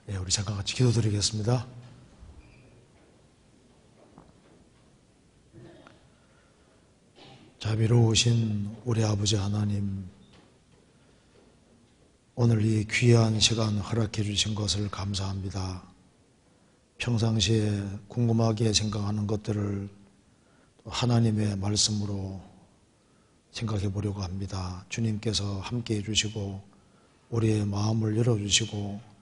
우리 잠깐 같이 기도드리겠습니다. 자비로우신 우리 아버지 하나님, 오늘 이 귀한 시간 허락해 주신 것을 감사합니다. 평상시에 궁금하게 생각하는 것들을 하나님의 말씀으로 생각해 보려고 합니다. 주님께서 함께 해주시고 우리의 마음을 열어주시고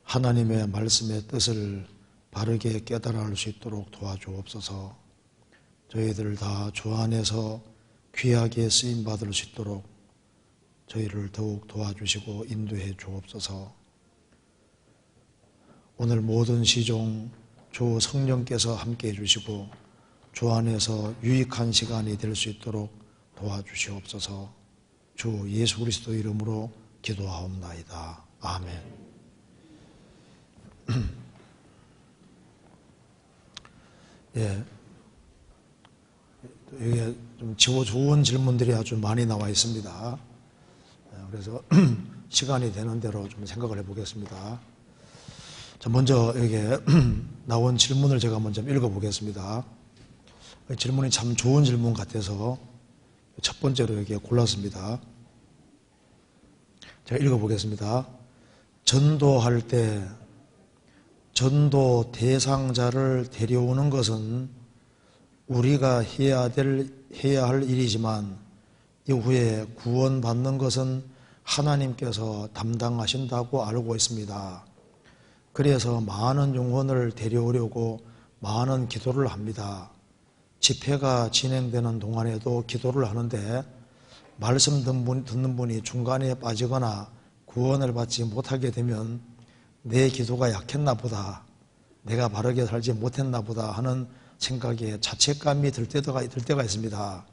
하나님의 말씀의 뜻을 바르게 깨달아 알 수 있도록 도와주옵소서. 저희들 다 주 안에서 귀하게 쓰임받을 수 있도록 저희를 더욱 도와주시고 인도해 주옵소서. 오늘 모든 시종 주 성령께서 함께 해주시고 주 안에서 유익한 시간이 될 수 있도록 도와주시옵소서. 주 예수 그리스도 이름으로 기도하옵나이다. 아멘. 여기에 좀 좋은 질문들이 아주 많이 나와 있습니다. 그래서 시간이 되는 대로 좀 생각을 해보겠습니다. 자, 먼저 여기에 나온 질문을 제가 먼저 읽어보겠습니다. 질문이 참 좋은 질문 같아서 첫 번째로 여기에 골랐습니다. 제가 읽어보겠습니다. 전도할 때 전도 대상자를 데려오는 것은 우리가 해야 할 일이지만 이후에 구원받는 것은 하나님께서 담당하신다고 알고 있습니다. 그래서 많은 영혼을 데려오려고 많은 기도를 합니다. 집회가 진행되는 동안에도 기도를 하는데 말씀 듣는 분이 중간에 빠지거나 구원을 받지 못하게 되면 내 기도가 약했나 보다, 내가 바르게 살지 못했나 보다 하는 생각에 자책감이 들 때가 있습니다.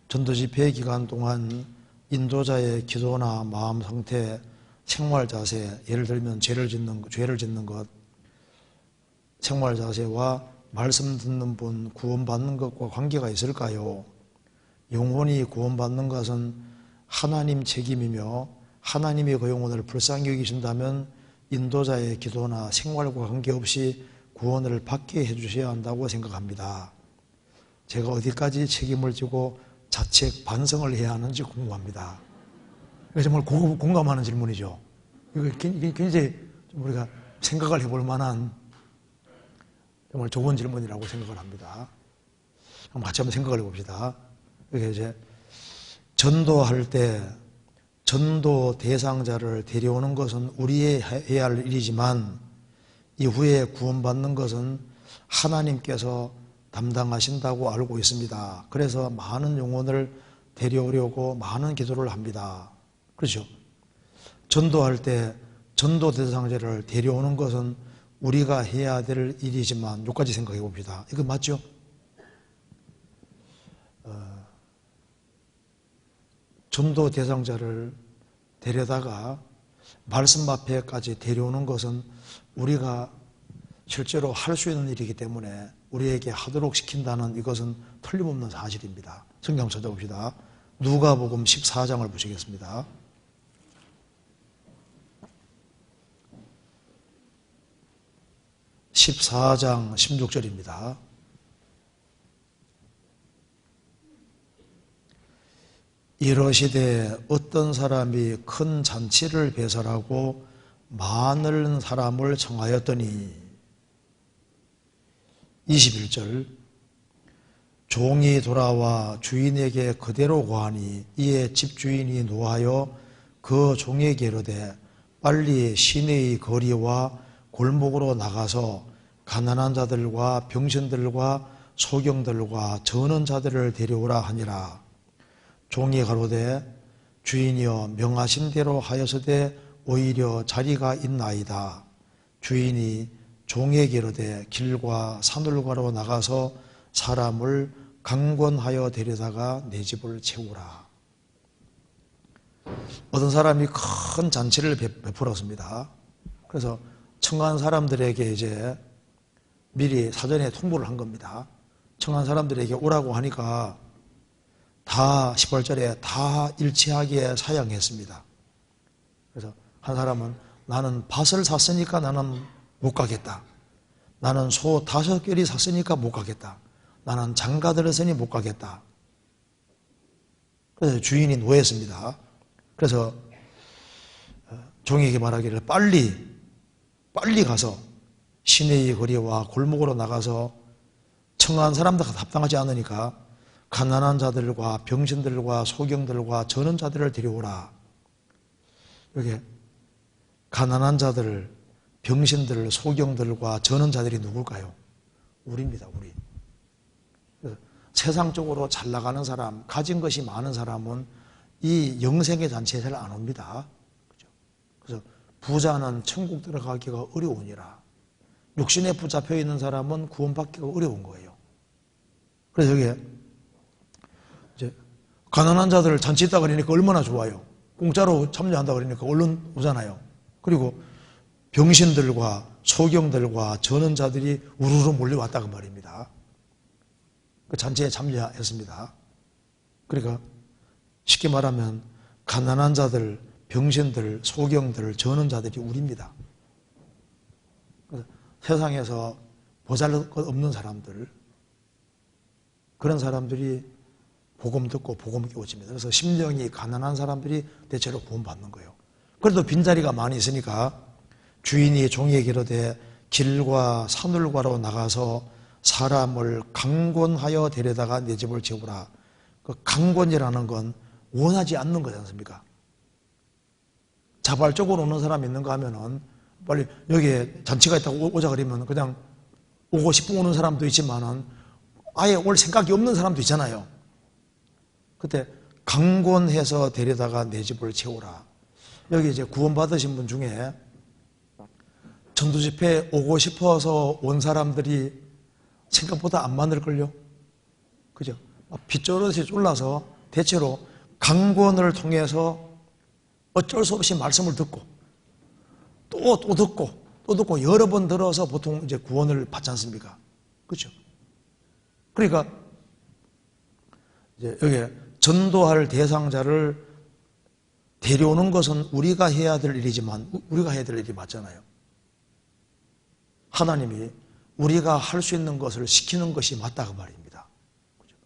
전도 집회 기간 동안 인도자의 기도나 마음 상태, 생활 자세, 예를 들면 죄를 짓는 것, 생활 자세와 말씀 듣는 분 구원받는 것과 관계가 있을까요? 영혼이 구원받는 것은 하나님 책임이며 하나님이 그 영혼을 불쌍히 여기신다면 인도자의 기도나 생활과 관계없이 구원을 받게 해주셔야 한다고 생각합니다. 제가 어디까지 책임을 지고 자책 반성을 해야 하는지 궁금합니다. 이거 정말 공감하는 질문이죠. 이거 굉장히 우리가 생각을 해볼 만한 정말 좋은 질문이라고 생각을 합니다. 같이 한번 생각을 해봅시다. 이게 이제 전도할 때 전도 대상자를 데려오는 것은 우리의 해야 할 일이지만 이후에 구원받는 것은 하나님께서 담당하신다고 알고 있습니다. 그래서 많은 영혼을 데려오려고 많은 기도를 합니다. 그렇죠? 전도할 때 전도 대상자를 데려오는 것은 우리가 해야 될 일이지만 여기까지 생각해 봅시다. 이거 맞죠? 전도 대상자를 데려다가 말씀 앞에까지 데려오는 것은 우리가 실제로 할 수 있는 일이기 때문에 우리에게 하도록 시킨다는 이것은 틀림없는 사실입니다. 성경 찾아봅시다. 누가복음 14장을 보시겠습니다. (14장) 16절입니다. 이러시되 어떤 사람이 큰 잔치를 배설하고 많은 사람을 청하였더니 21절 종이 돌아와 주인에게 그대로 고하니 이에 집주인이 노하여 그 종에게 이르되 빨리 시내의 거리와 골목으로 나가서 가난한 자들과 병신들과 소경들과 저는 자들을 데려오라 하니라. 종이 가로되 주인이여 명하신 대로 하여서되 오히려 자리가 있나이다. 주인이 종에게 이르되 길과 산울가로 나가서 사람을 강권하여 데려다가 내 집을 채우라. 어떤 사람이 큰 잔치를 베풀었습니다. 그래서 청한 사람들에게 이제 미리 사전에 통보를 한 겁니다. 청한 사람들에게 오라고 하니까 다 18절에 다 일치하게 사양했습니다. 그래서 한 사람은 나는 밭을 샀으니까 나는 못 가겠다. 나는 소 5결이 샀으니까 못 가겠다. 나는 장가 들었으니 못 가겠다. 그래서 주인이 노했습니다. 그래서 종에게 말하기를 빨리 가서 시내의 거리와 골목으로 나가서 청한 사람들과 합당하지 않으니까 가난한 자들과 병신들과 소경들과 저는 자들을 데려오라. 이렇게 가난한 자들, 병신들, 소경들과 저는 자들이 누굴까요? 우리입니다, 우리. 세상적으로 잘 나가는 사람, 가진 것이 많은 사람은 이 영생의 잔치에 잘 안 옵니다. 그죠? 그래서 부자는 천국 들어가기가 어려우니라. 육신에 붙잡혀 있는 사람은 구원받기가 어려운 거예요. 그래서 여기에 이제 가난한 자들을 잔치 있다 그러니까 얼마나 좋아요. 공짜로 참여한다 그러니까 얼른 오잖아요. 그리고 병신들과 소경들과 저는 자들이 우르르 몰려왔다 그 말입니다. 그 잔치에 참여했습니다. 그러니까 쉽게 말하면 가난한 자들, 병신들, 소경들, 저는 자들이 우리입니다. 세상에서 보잘것없는 사람들, 그런 사람들이 복음 듣고 복음 깨우칩니다. 그래서 심령이 가난한 사람들이 대체로 구원받는 거예요. 그래도 빈자리가 많이 있으니까 주인이 종에게 이르되 길과 산울과로 나가서 사람을 강권하여 데려다가 내 집을 채우라. 그 강권이라는 건 원하지 않는 거지 않습니까? 자발적으로 오는 사람이 있는가 하면은 빨리 여기에 잔치가 있다고 오자 그러면 그냥 오고 싶으면 오는 사람도 있지만은 아예 올 생각이 없는 사람도 있잖아요. 그때 강권해서 데려다가 내 집을 채우라. 여기 이제 구원받으신 분 중에 전도 집회에 오고 싶어서 온 사람들이 생각보다 안 많을걸요? 그죠? 빗저릇이 쫄라서 대체로 강권을 통해서 어쩔 수 없이 말씀을 듣고 또 듣고 여러 번 들어서 보통 이제 구원을 받지 않습니까? 그렇죠? 그러니까 이제 여기 전도할 대상자를 데려오는 것은 우리가 해야 될 일이지만 우리가 해야 될 일이 맞잖아요. 하나님이 우리가 할 수 있는 것을 시키는 것이 맞다 그 말입니다. 그렇죠?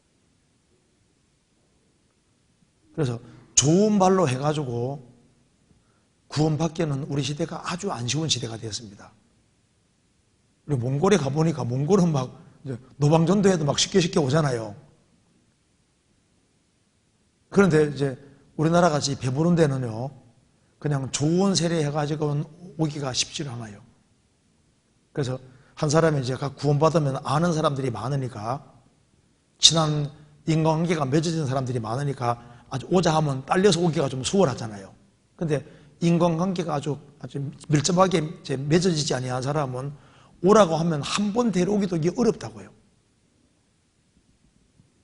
그래서 좋은 말로 해가지고 구원받기는 우리 시대가 아주 안 쉬운 시대가 되었습니다. 우리 몽골에 가보니까 몽골은 막 노방전도해도 막 쉽게 오잖아요. 그런데 이제 우리나라 같이 배부른 데는요, 그냥 좋은 세례 해가지고 오기가 쉽지 않아요. 그래서 한 사람이 이제 각 구원받으면 아는 사람들이 많으니까, 친한 인간관계가 맺어진 사람들이 많으니까 아주 오자 하면 딸려서 오기가 좀 수월하잖아요. 근데 인간관계가 아주 밀접하게 맺어지지 아니한 사람은 오라고 하면 한 번 데려오기도 이게 어렵다고요.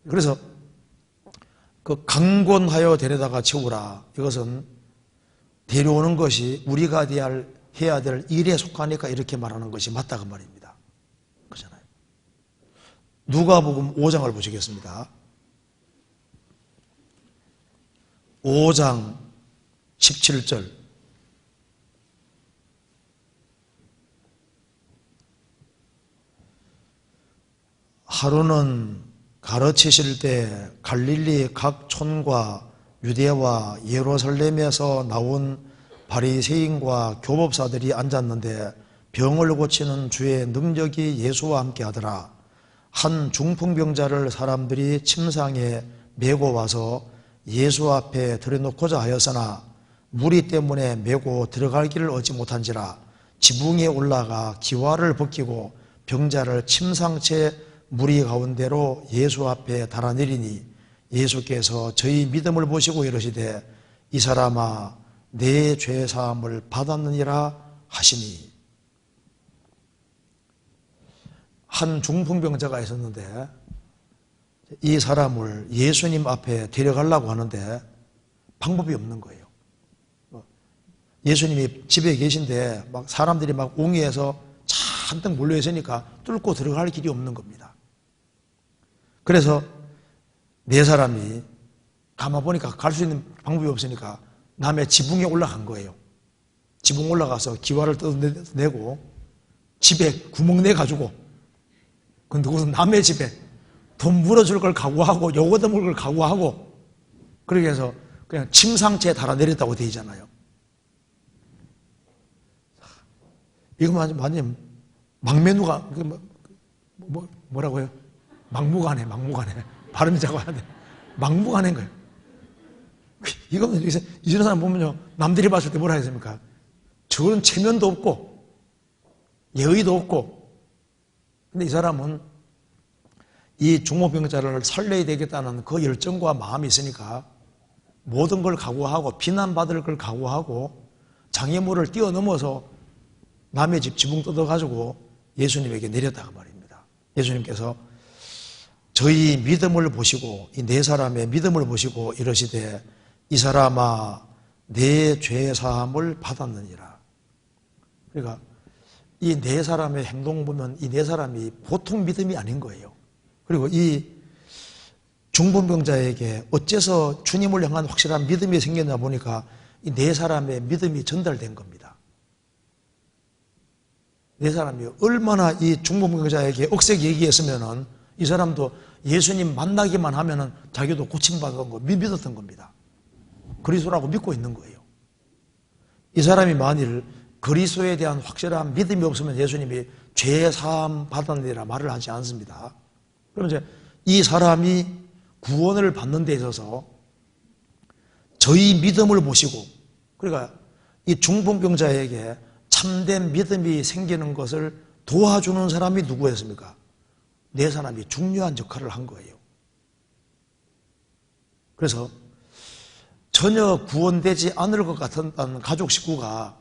그래서 그 강권하여 데려다가 채우라. 이것은 데려오는 것이 우리가 해야 될 일에 속하니까 이렇게 말하는 것이 맞다 그 말입니다. 그렇잖아요. 누가복음 5장을 보시겠습니다. 5장 17절. 하루는 가르치실 때 갈릴리 각 촌과 유대와 예루살렘에서 나온 바리새인과 교법사들이 앉았는데 병을 고치는 주의 능력이 예수와 함께 하더라. 한 중풍병자를 사람들이 침상에 메고 와서 예수 앞에 들여놓고자 하였으나 무리 때문에 메고 들어갈 길을 얻지 못한지라 지붕에 올라가 기와를 벗기고 병자를 침상채 무리 가운데로 예수 앞에 달아내리니 예수께서 저희 믿음을 보시고 이러시되 이 사람아 내 죄사함을 받았느니라 하시니. 한 중풍병자가 있었는데 이 사람을 예수님 앞에 데려가려고 하는데 방법이 없는 거예요. 예수님이 집에 계신데 막 사람들이 막 옹이해서 잔뜩 몰려 있으니까 뚫고 들어갈 길이 없는 겁니다. 그래서 네 사람이 가만 보니까 갈 수 있는 방법이 없으니까 남의 지붕에 올라간 거예요. 지붕 올라가서 기와를 뜯어내고 집에 구멍 내가지고 그 누구든 남의 집에 돈 물어줄 걸 각오하고 요거도 먹을 걸 각오하고 그렇게 해서 그냥 침상체에 달아내렸다고 되어 있잖아요. 이거 완전 막매누가 뭐라고요? 막무가내 발음이 자꾸 하는데 막무가내인 거예요. 이거는 이런 사람 보면요 남들이 봤을 때 뭐라 했습니까? 저런 체면도 없고 예의도 없고. 근데 이 사람은 이 중모병자를 살려야 되겠다는 그 열정과 마음이 있으니까 모든 걸 각오하고 비난받을 걸 각오하고 장애물을 뛰어넘어서 남의 집 지붕 뜯어가지고 예수님에게 내렸다고 말입니다. 예수님께서 저희 믿음을 보시고 이 네 사람의 믿음을 보시고 이러시되 이 사람아 내 죄 사함을 받았느니라. 그러니까 이 네 사람의 행동 보면 이 네 사람이 보통 믿음이 아닌 거예요. 그리고 이 중풍병자에게 어째서 주님을 향한 확실한 믿음이 생겼나 보니까 이 네 사람의 믿음이 전달된 겁니다. 네 사람이 얼마나 이 중풍병자에게 억세게 얘기했으면은 이 사람도 예수님 만나기만 하면은 자기도 고침받은 거 믿었던 겁니다. 그리스도라고 믿고 있는 거예요. 이 사람이 만일 그리스도에 대한 확실한 믿음이 없으면 예수님이 죄 사함 받았느니라 말을 하지 않습니다. 그럼 이제 이 사람이 구원을 받는 데 있어서 저희 믿음을 보시고 그러니까 이 중풍병자에게 참된 믿음이 생기는 것을 도와주는 사람이 누구였습니까? 네 사람이 중요한 역할을 한 거예요. 그래서 전혀 구원되지 않을 것 같은 가족 식구가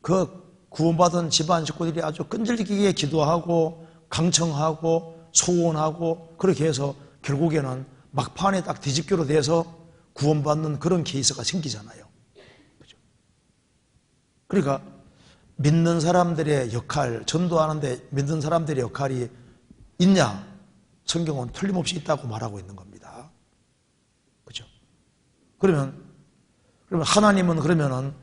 그 구원받은 집안 식구들이 아주 끈질기게 기도하고 강청하고 소원하고 그렇게 해서 결국에는 막판에 딱 뒤집기로 돼서 구원받는 그런 케이스가 생기잖아요. 그렇죠? 그러니까 믿는 사람들의 역할, 전도하는데 믿는 사람들의 역할이 있냐? 성경은 틀림없이 있다고 말하고 있는 겁니다. 그렇죠? 그러면 하나님은 그러면은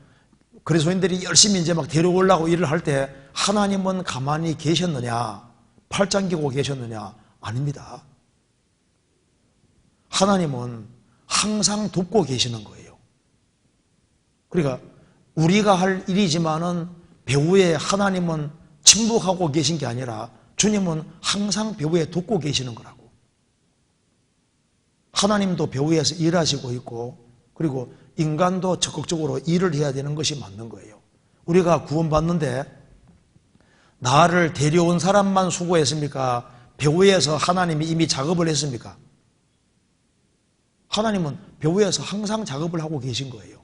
그리스도인들이 열심히 이제 막 데려오려고 일을 할 때 하나님은 가만히 계셨느냐? 팔짱 끼고 계셨느냐? 아닙니다. 하나님은 항상 돕고 계시는 거예요. 그러니까 우리가 할 일이지만은 배후에 하나님은 침묵하고 계신 게 아니라 주님은 항상 배후에 돕고 계시는 거라고. 하나님도 배후에서 일하시고 있고 그리고 인간도 적극적으로 일을 해야 되는 것이 맞는 거예요. 우리가 구원받는데 나를 데려온 사람만 수고했습니까? 배후에서 하나님이 이미 작업을 했습니까? 하나님은 배후에서 항상 작업을 하고 계신 거예요.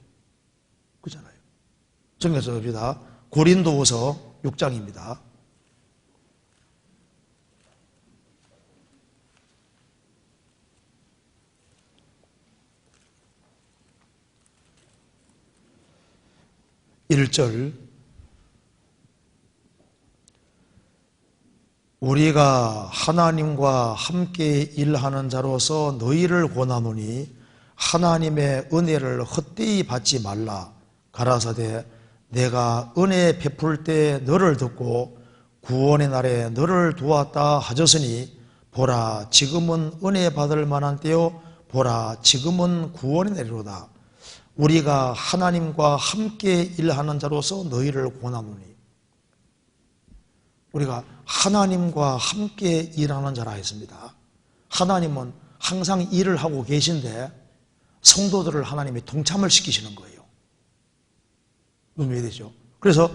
그렇잖아요. 정해서 봅시다. 고린도후서 6장입니다. (1절) 우리가 하나님과 함께 일하는 자로서 너희를 권하노니 하나님의 은혜를 헛되이 받지 말라. 가라사대 내가 은혜 베풀 때 너를 듣고 구원의 날에 너를 도왔다 하셨으니 보라 지금은 은혜 받을 만한 때요 보라 지금은 구원의 날이로다. 우리가 하나님과 함께 일하는 자로서 너희를 권하노니 우리가 하나님과 함께 일하는 자라 했습니다. 하나님은 항상 일을 하고 계신데 성도들을 하나님이 동참을 시키시는 거예요. 이해되죠? 그래서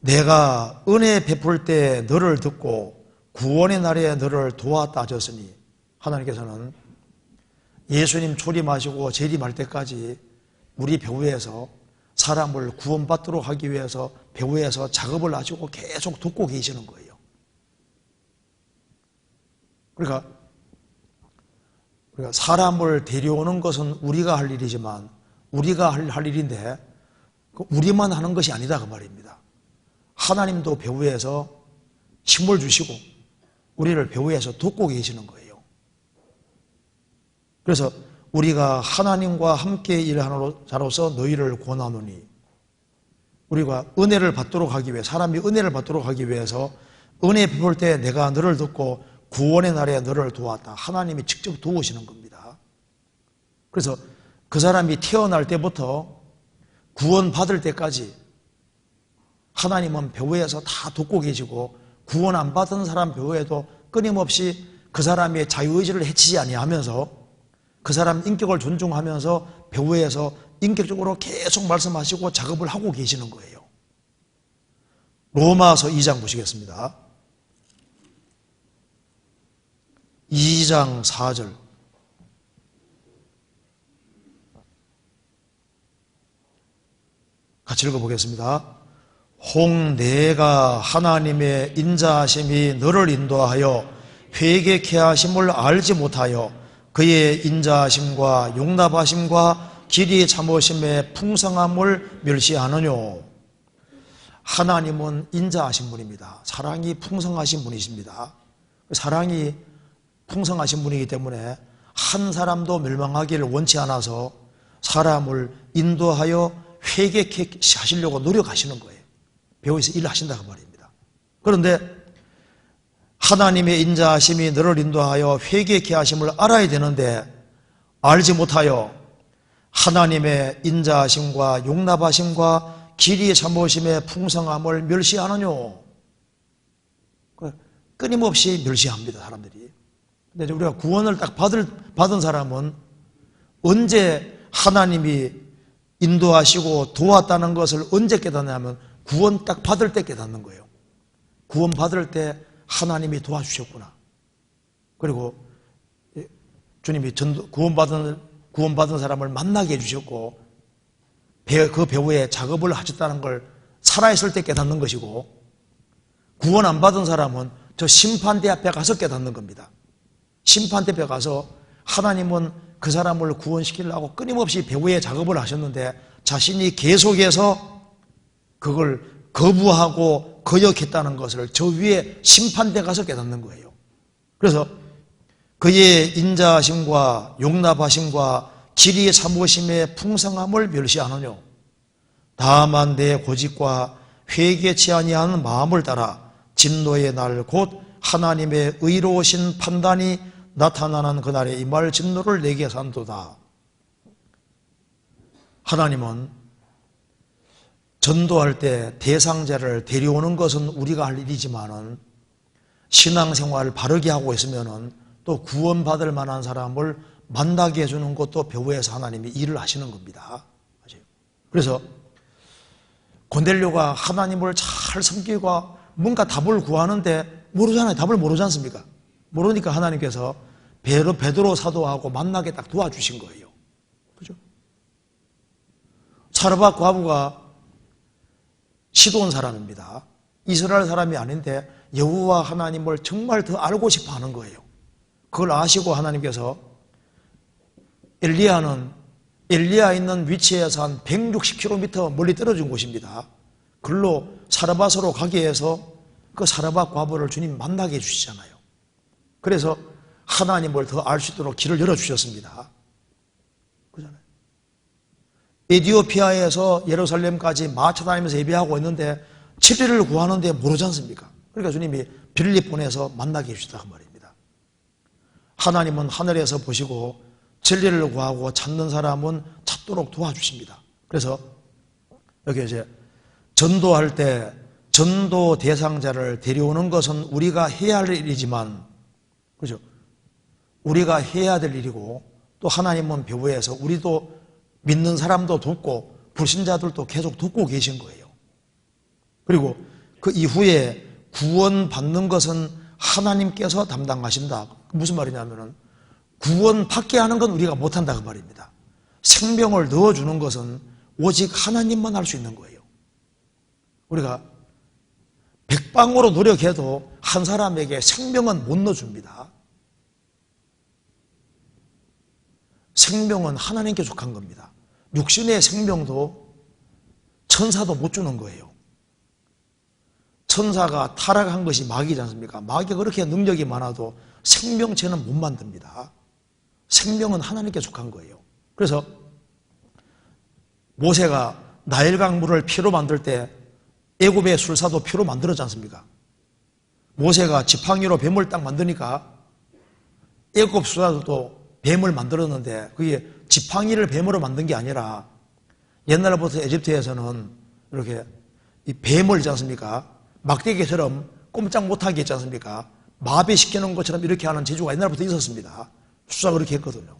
내가 은혜 베풀 때 너를 듣고 구원의 날에 너를 도왔다 하셨으니 하나님께서는 예수님 초림하시고 재림할 때까지 우리 배후에서 사람을 구원받도록 하기 위해서 배후에서 작업을 하시고 계속 돕고 계시는 거예요. 그러니까 사람을 데려오는 것은 우리가 할 일이지만 우리가 할 일인데 우리만 하는 것이 아니다 그 말입니다. 하나님도 배후에서 힘을 주시고 우리를 배후에서 돕고 계시는 거예요. 그래서 우리가 하나님과 함께 일하는 자로서 너희를 권하노니, 우리가 은혜를 받도록 하기 위해, 사람이 은혜를 받도록 하기 위해서 은혜 베풀 때 내가 너를 돕고 구원의 날에 너를 도왔다. 하나님이 직접 도우시는 겁니다. 그래서 그 사람이 태어날 때부터 구원 받을 때까지 하나님은 배후에서 다 돕고 계시고, 구원 안 받은 사람 배후에도 끊임없이 그 사람의 자유의지를 해치지 아니하면서 그 사람 인격을 존중하면서 배후에서 인격적으로 계속 말씀하시고 작업을 하고 계시는 거예요. 로마서 2장 보시겠습니다. 2장 4절. 같이 읽어보겠습니다. 혹 내가 하나님의 인자하심이 너를 인도하여 회개케 하심을 알지 못하여 그의 인자하심과 용납하심과 길이 참으심의 풍성함을 멸시하느뇨. 하나님은 인자하신 분입니다. 사랑이 풍성하신 분이십니다. 사랑이 풍성하신 분이기 때문에 한 사람도 멸망하기를 원치 않아서 사람을 인도하여 회개케 하시려고 노력하시는 거예요. 배후에서 일을 하신다고 말입니다. 그런데 하나님의 인자하심이 너를 인도하여 회개케 하심을 알아야 되는데 알지 못하여 하나님의 인자하심과 용납하심과 길이 참으심의 풍성함을 멸시하느뇨. 끊임없이 멸시합니다, 사람들이. 근데 우리가 구원을 딱 받은 사람은 언제 하나님이 인도하시고 도왔다는 것을 언제 깨닫냐면 구원 딱 받을 때 깨닫는 거예요. 구원 받을 때 하나님이 도와주셨구나. 그리고 주님이 구원받은 사람을 만나게 해주셨고 그 배후에 작업을 하셨다는 걸 살아있을 때 깨닫는 것이고, 구원 안 받은 사람은 저 심판대 앞에 가서 깨닫는 겁니다. 심판대 앞에 가서 하나님은 그 사람을 구원시키려고 끊임없이 배후에 작업을 하셨는데 자신이 계속해서 그걸 거부하고 거역했다는 것을 저 위에 심판대 가서 깨닫는 거예요. 그래서 그의 인자하심과 용납하심과 길이 참으심의 풍성함을 멸시하느뇨. 다만 내 고집과 회개치 아니하는 마음을 따라 진노의 날 곧 하나님의 의로우신 판단이 나타나는 그날에 임할 진노를 내게 산도다. 하나님은 전도할 때 대상자를 데려오는 것은 우리가 할 일이지만은 신앙생활을 바르게 하고 있으면은 또 구원받을 만한 사람을 만나게 해주는 것도 배후에서 하나님이 일을 하시는 겁니다. 그래서 고넬료가 하나님을 잘 섬기고 뭔가 답을 구하는데 모르잖아요. 답을 모르지 않습니까? 모르니까 하나님께서 베드로 사도하고 만나게 딱 도와주신 거예요. 그죠? 사르밧 과부가 시돈 사람입니다. 이스라엘 사람이 아닌데 여호와 하나님을 정말 더 알고 싶어 하는 거예요. 그걸 아시고 하나님께서 엘리야 있는 위치에서 한 160km 멀리 떨어진 곳입니다. 글로 사르밧으로 가게 해서 그 사르밧 과부를 주님 만나게 해주시잖아요. 그래서 하나님을 더 알 수 있도록 길을 열어주셨습니다. 그잖아요. 에티오피아에서 예루살렘까지 마차 다니면서 예배하고 있는데 진리를 구하는데 모르지 않습니까? 그러니까 주님이 빌립 보내서 만나게 해주셨다 그 말입니다. 하나님은 하늘에서 보시고 진리를 구하고 찾는 사람은 찾도록 도와주십니다. 그래서 여기 이제 전도할 때 전도 대상자를 데려오는 것은 우리가 해야 할 일이지만, 그죠? 우리가 해야 될 일이고, 또 하나님은 배후에서 우리도 믿는 사람도 돕고 불신자들도 계속 돕고 계신 거예요. 그리고 그 이후에 구원받는 것은 하나님께서 담당하신다. 무슨 말이냐면은 구원 받게 하는 건 우리가 못한다 그 말입니다. 생명을 넣어주는 것은 오직 하나님만 할 수 있는 거예요. 우리가 백방으로 노력해도 한 사람에게 생명은 못 넣어줍니다. 생명은 하나님께 속한 겁니다. 육신의 생명도 천사도 못 주는 거예요. 천사가 타락한 것이 마귀지 않습니까? 마귀가 그렇게 능력이 많아도 생명체는 못 만듭니다. 생명은 하나님께 속한 거예요. 그래서 모세가 나일강 물을 피로 만들 때 애굽의 술사도 피로 만들었지 않습니까? 모세가 지팡이로 뱀을 딱 만드니까 애굽 술사도 뱀을 만들었는데 그게 지팡이를 뱀으로 만든 게 아니라 옛날부터 에집트에서는 이렇게 이 뱀을 있지 않습니까? 막대기처럼 꼼짝 못하게 있지 않습니까? 마비시키는 것처럼 이렇게 하는 재주가 옛날부터 있었습니다. 수사가 그렇게 했거든요.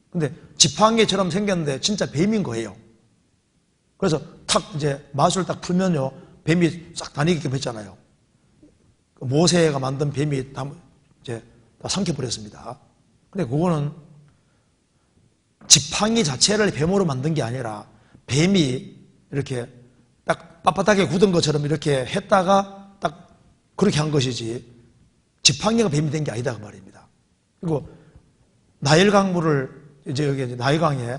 근데 지팡이처럼 생겼는데 진짜 뱀인 거예요. 그래서 탁 이제 마술 딱 풀면요, 뱀이 싹 다니게끔 했잖아요. 모세가 만든 뱀이 다 이제 다 삼켜버렸습니다. 근데 그거는 지팡이 자체를 뱀으로 만든 게 아니라 뱀이 이렇게 딱 빳빳하게 굳은 것처럼 이렇게 했다가 딱 그렇게 한 것이지 지팡이가 뱀이 된 게 아니다 그 말입니다. 그리고 나일강물을 이제 여기 나일강에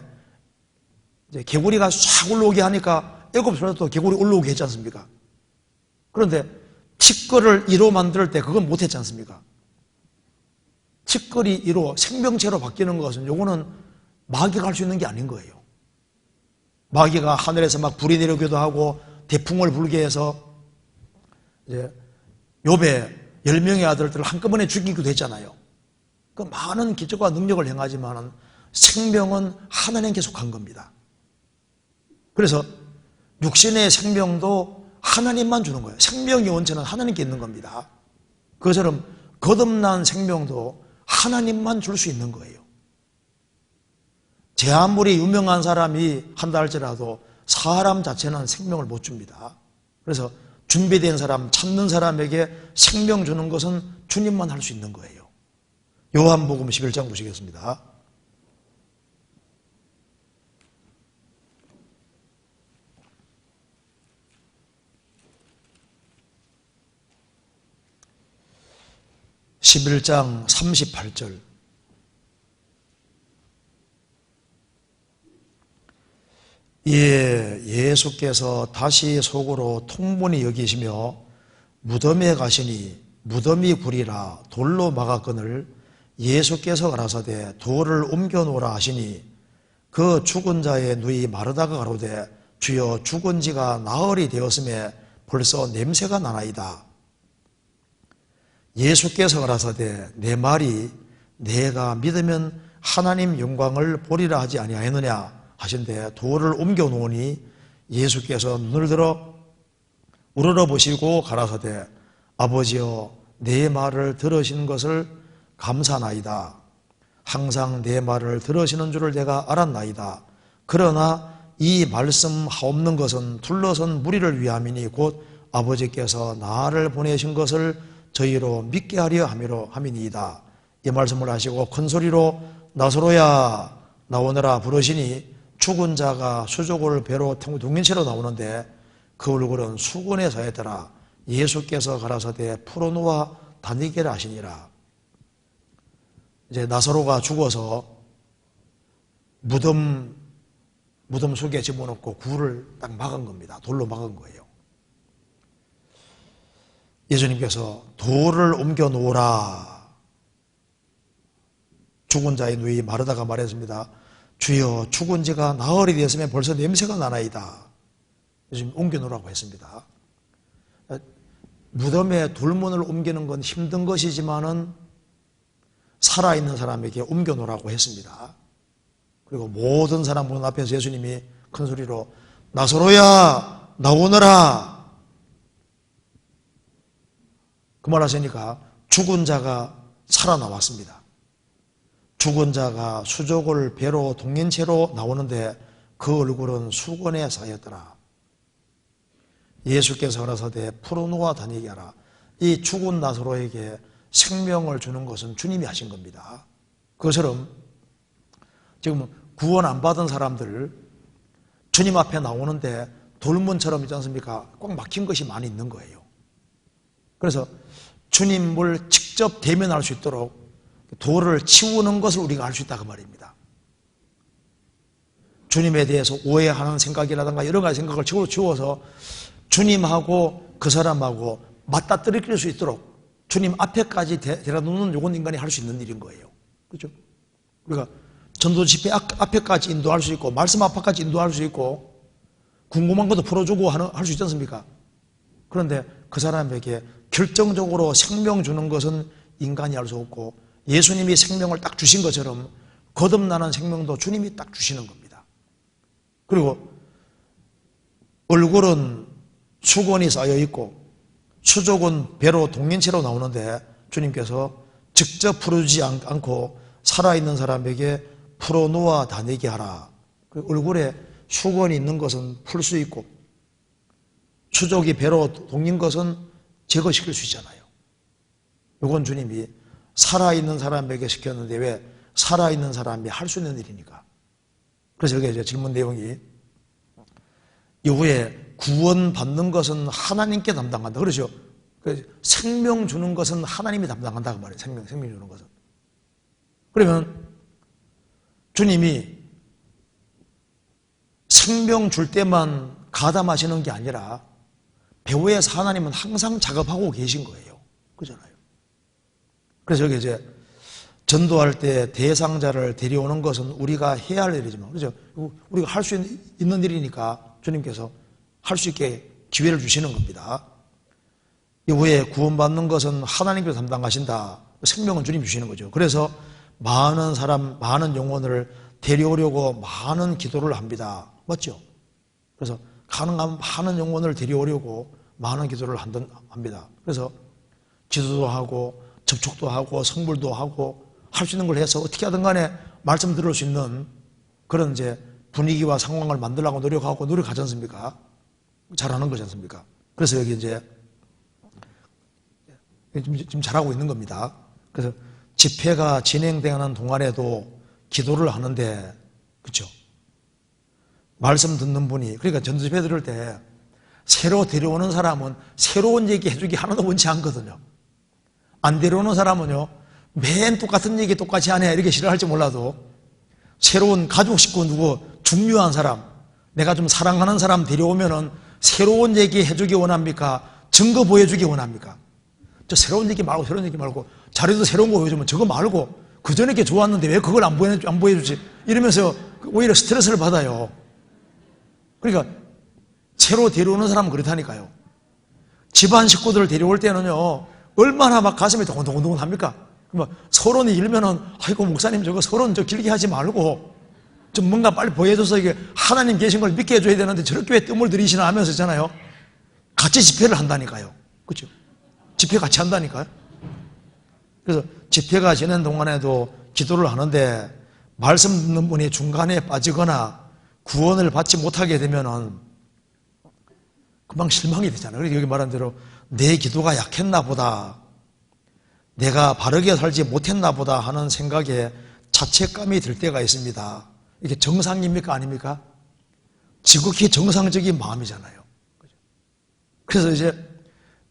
이제 개구리가 싹 올라오게 하니까 애굽에서도 개구리 올라오게 했지 않습니까? 그런데 티끌을 이로 만들 때 그건 못했지 않습니까? 티끌이 이로 생명체로 바뀌는 것은 요거는 마귀가 할 수 있는 게 아닌 거예요. 마귀가 하늘에서 막 불이 내려오기도 하고 대풍을 불게 해서 이제 욥의 10명의 아들들을 한꺼번에 죽이기도 했잖아요. 그 많은 기적과 능력을 행하지만 생명은 하나님께 속한 겁니다. 그래서 육신의 생명도 하나님만 주는 거예요. 생명의 원천은 하나님께 있는 겁니다. 그것처럼 거듭난 생명도 하나님만 줄 수 있는 거예요. 제 아무리 유명한 사람이 한다 할지라도 사람 자체는 생명을 못 줍니다. 그래서 준비된 사람, 찾는 사람에게 생명 주는 것은 주님만 할 수 있는 거예요. 요한복음 11장 보시겠습니다. (11장) 38절. 예수께서 다시 속으로 통분히 여기시며 무덤에 가시니 무덤이 구리라 돌로 막았거늘 예수께서 가라사대 돌을 옮겨 놓으라 하시니 그 죽은 자의 누이 마르다가 가로되 주여 죽은 지가 나흘이 되었음에 벌써 냄새가 나나이다. 예수께서 가라사대 내 말이 내가 믿으면 하나님 영광을 보리라 하지 아니하였느냐 하신데 돌을 옮겨 놓으니 예수께서 눈을 들어 우러러 보시고 가라사대 아버지여 내 말을 들으신 것을 감사나이다. 항상 내 말을 들으시는 줄을 내가 알았나이다. 그러나 이 말씀 하옵는 것은 둘러선 무리를 위함이니 곧 아버지께서 나를 보내신 것을 저희로 믿게 하려 함이니이다. 이 말씀을 하시고 큰 소리로 나사로야 나오너라 부르시니 죽은 자가 수족을 배로 동인체로 나오는데 그 얼굴은 수건에 사였더라. 예수께서 가라사대 풀어놓아 다니게라 하시니라. 이제 나사로가 죽어서 무덤 속에 집어넣고 굴을 딱 막은 겁니다. 돌로 막은 거예요. 예수님께서 돌을 옮겨 놓으라. 죽은 자의 누이 마르다가 말했습니다. 주여 죽은 지가 나흘이 되었으면 벌써 냄새가 나나이다. 요즘 옮겨놓으라고 했습니다. 무덤에 돌문을 옮기는 건 힘든 것이지만은 살아있는 사람에게 옮겨놓으라고 했습니다. 그리고 모든 사람 문 앞에서 예수님이 큰 소리로 나사로야 나오너라 그 말 하시니까 죽은 자가 살아나왔습니다. 죽은 자가 수족을 배로 동인체로 나오는데 그 얼굴은 수건에 쌓였더라. 예수께서 가라사대 풀어놓아 다니게 하라. 이 죽은 나사로에게 생명을 주는 것은 주님이 하신 겁니다. 그것처럼 지금 구원 안 받은 사람들 주님 앞에 나오는데 돌문처럼 있지 않습니까? 꽉 막힌 것이 많이 있는 거예요. 그래서 주님을 직접 대면할 수 있도록 돌을 치우는 것을 우리가 알 수 있다 그 말입니다. 주님에 대해서 오해하는 생각이라든가 여러 가지 생각을 치워서 주님하고 그 사람하고 맞닥뜨릴 수 있도록 주님 앞에까지 데려다 놓는 요건 인간이 할 수 있는 일인 거예요. 그렇죠? 우리가 전도 집회 앞에까지 인도할 수 있고 말씀 앞에까지 인도할 수 있고 궁금한 것도 풀어주고 할 수 있지 않습니까? 그런데 그 사람에게 결정적으로 생명 주는 것은 인간이 할 수 없고 예수님이 생명을 딱 주신 것처럼 거듭나는 생명도 주님이 딱 주시는 겁니다. 그리고 얼굴은 수건이 쌓여 있고 수족은 배로 동인체로 나오는데 주님께서 직접 풀어주지 않고 살아있는 사람에게 풀어놓아 다니게 하라. 얼굴에 수건이 있는 것은 풀 수 있고 수족이 배로 동인 것은 제거시킬 수 있잖아요. 이건 주님이 살아있는 사람에게 시켰는데 왜 살아있는 사람이 할 수 있는 일이니까. 그래서 여기 이제 질문 내용이 이후에 구원 받는 것은 하나님께 담당한다. 그렇죠? 생명 주는 것은 하나님이 담당한다고 말이에요. 생명 주는 것은. 그러면 주님이 생명 줄 때만 가담하시는 게 아니라 배후에서 하나님은 항상 작업하고 계신 거예요. 그잖아요. 그래서 여기 이제 전도할 때 대상자를 데려오는 것은 우리가 해야 할 일이지만, 그죠? 우리가 할 수 있는 일이니까 주님께서 할 수 있게 기회를 주시는 겁니다. 이후에 구원받는 것은 하나님께서 담당하신다. 생명은 주님이 주시는 거죠. 그래서 많은 사람, 많은 영혼을 데려오려고 많은 기도를 합니다. 맞죠? 그래서 가능한 많은 영혼을 데려오려고 많은 기도를 합니다. 그래서 기도도 하고 접촉도 하고 성불도 하고 할 수 있는 걸 해서 어떻게 하든 간에 말씀 들을 수 있는 그런 이제 분위기와 상황을 만들려고 노력하지 않습니까? 잘하는 거지 않습니까? 그래서 여기 이제 지금 잘하고 있는 겁니다. 그래서 집회가 진행되는 동안에도 기도를 하는데, 그렇죠? 말씀 듣는 분이, 그러니까 전도 집회 들을 때 새로 데려오는 사람은 새로운 얘기 해주기 하나도 원치 않거든요. 안 데려오는 사람은요, 맨 똑같은 얘기 똑같이 하네 이렇게 싫어할지 몰라도 새로운 가족 식구 누구 중요한 사람, 내가 좀 사랑하는 사람 데려오면은 새로운 얘기 해주기 원합니까? 증거 보여주기 원합니까? 저 새로운 얘기 말고 자료도 새로운 거 보여주면 저거 말고 그 전에 게 좋았는데 왜 그걸 안 보여주지? 이러면서 오히려 스트레스를 받아요. 그러니까 새로 데려오는 사람은 그렇다니까요. 집안 식구들을 데려올 때는요, 얼마나 막 가슴이 동동동동 합니까? 서론이 일면은, 아이고, 목사님 저거 서론 저 길게 하지 말고, 좀 뭔가 빨리 보여줘서 이게 하나님 계신 걸 믿게 해줘야 되는데 저렇게 왜 뜸을 들이시나 하면서 있잖아요. 같이 집회를 한다니까요. 그렇죠? 집회 같이 한다니까요. 그래서 집회가 지낸 동안에도 기도를 하는데 말씀 듣는 분이 중간에 빠지거나 구원을 받지 못하게 되면은 금방 실망이 되잖아요. 그래서 여기 말한 대로 내 기도가 약했나 보다, 내가 바르게 살지 못했나 보다 하는 생각에 자책감이 들 때가 있습니다. 이게 정상입니까? 아닙니까? 지극히 정상적인 마음이잖아요. 그래서 이제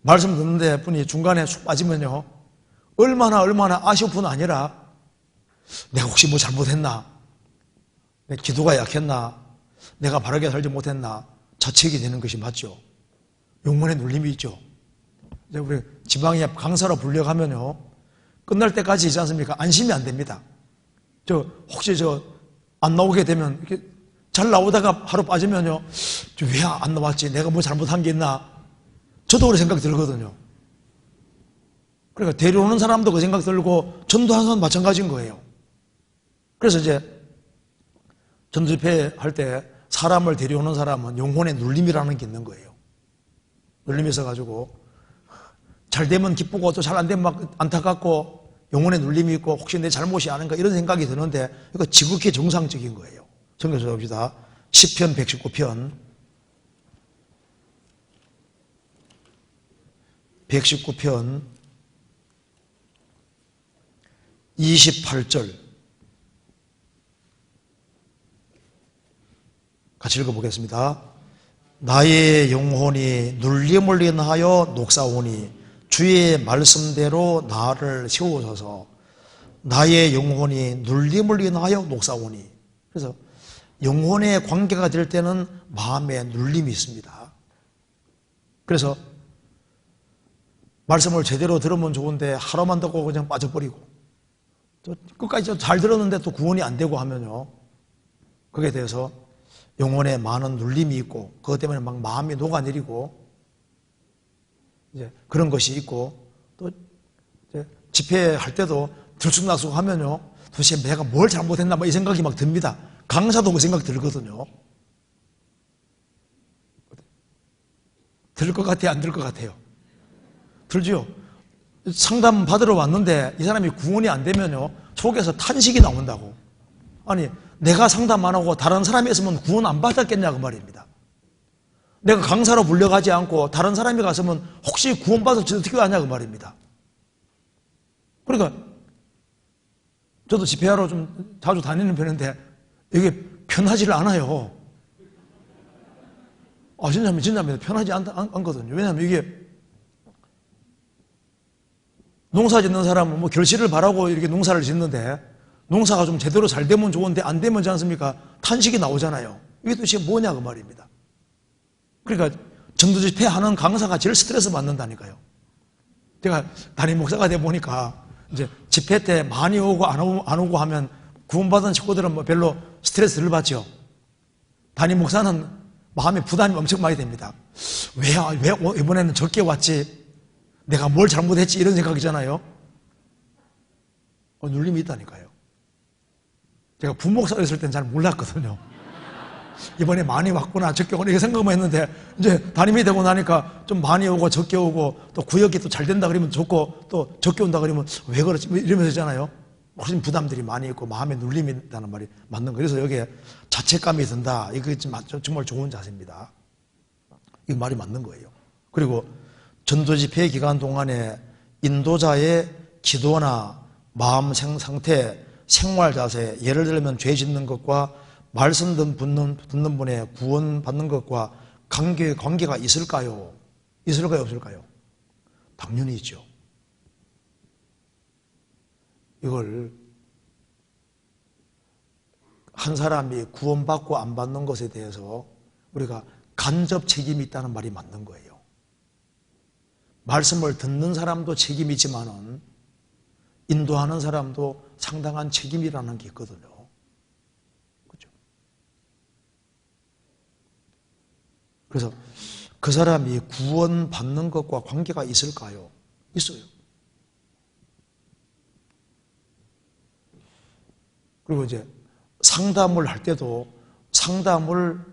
말씀 듣는데 분이 중간에 쑥 빠지면요, 얼마나 아쉬울 뿐 아니라 내가 혹시 뭐 잘못했나? 내 기도가 약했나? 내가 바르게 살지 못했나? 자책이 되는 것이 맞죠. 영혼의 눌림이 있죠. 이제 우리 지방에 강사로 불려가면요, 끝날 때까지 있지 않습니까? 안심이 안 됩니다. 혹시 안 나오게 되면 이렇게 잘 나오다가 하루 빠지면요, 왜 안 나왔지? 내가 뭐 잘못한 게 있나? 저도 그런 생각이 들거든요. 그러니까 데려오는 사람도 그 생각 들고 전도하는 사람도 마찬가지인 거예요. 그래서 이제 전도 집회 할 때 사람을 데려오는 사람은 영혼의 눌림이라는 게 있는 거예요. 눌림이 있어가지고 잘 되면 기쁘고 또 잘 안 되면 막 안타깝고 영혼의 눌림이 있고 혹시 내 잘못이 아닌가 이런 생각이 드는데 이거 지극히 정상적인 거예요. 성경에서 봅시다. 시편 119편 28절 같이 읽어보겠습니다. 나의 영혼이 눌림을 인하여 녹사오니 주의 말씀대로 나를 세우소서. 나의 영혼이 눌림을 인하여 녹사오니. 그래서 영혼의 관계가 될 때는 마음에 눌림이 있습니다. 그래서 말씀을 제대로 들으면 좋은데 하루만 듣고 그냥 빠져버리고 또 끝까지 잘 들었는데 또 구원이 안 되고 하면요, 거기에 대해서 영혼에 많은 눌림이 있고 그것 때문에 막 마음이 녹아내리고 이제 그런 것이 있고, 또 이제 집회할 때도 들쑥날쑥 하면요, 도대체 내가 뭘 잘못했나 뭐 이 생각이 막 듭니다. 강사도 그 생각 들거든요. 들 것 같아요, 안 들 것 같아요? 들죠? 상담 받으러 왔는데 이 사람이 구원이 안 되면요, 속에서 탄식이 나온다고. 아니, 내가 상담 안 하고 다른 사람이 있으면 구원 안 받았겠냐고 말입니다. 내가 강사로 불려가지 않고 다른 사람이 갔으면 혹시 구원받을지 어떻게 아냐고 말입니다. 그러니까 저도 집회하러 좀 자주 다니는 편인데 이게 편하지를 않아요. 진짜입니다. 편하지 않거든요. 왜냐하면 이게 농사 짓는 사람은 뭐 결실을 바라고 이렇게 농사를 짓는데, 농사가 좀 제대로 잘 되면 좋은데 안 되면 지 않습니까? 탄식이 나오잖아요. 이게 도대체 뭐냐고 말입니다. 그러니까 전도 집회 하는 강사가 제일 스트레스 받는다니까요. 제가 담임 목사가 돼 보니까 이제 집회 때 많이 오고 안 오고 하면 구원받은 식구들은 뭐 별로 스트레스 덜 받죠. 담임 목사는 마음에 부담이 엄청 많이 됩니다. 왜 이번에는 적게 왔지? 내가 뭘 잘못했지? 이런 생각이잖아요. 눌림이 있다니까요. 제가 부목사가 있을 땐 잘 몰랐거든요. 이번에 많이 왔구나, 적게 오구나, 이렇게 생각만 했는데, 이제 담임이 되고 나니까 좀 많이 오고 적게 오고, 또 구역이 또 잘 된다 그러면 좋고, 또 적게 온다 그러면 왜 그렇지? 이러면서 있잖아요. 훨씬 부담들이 많이 있고, 마음에 눌림이 있다는 말이 맞는 거예요. 그래서 여기에 자책감이 든다. 이게 정말 좋은 자세입니다. 이 말이 맞는 거예요. 그리고 전도 집회 기간 동안에 인도자의 기도나 마음 상태, 생활 자세, 예를 들면 죄 짓는 것과 말씀 듣는 분의 구원받는 것과 관계가 있을까요? 있을까요? 없을까요? 당연히 있죠. 이걸 한 사람이 구원받고 안 받는 것에 대해서 우리가 간접 책임이 있다는 말이 맞는 거예요. 말씀을 듣는 사람도 책임이 있지만은 인도하는 사람도 상당한 책임이라는 게 있거든요. 그렇죠? 그래서 그 사람이 구원받는 것과 관계가 있을까요? 있어요. 그리고 이제 상담을 할 때도 상담을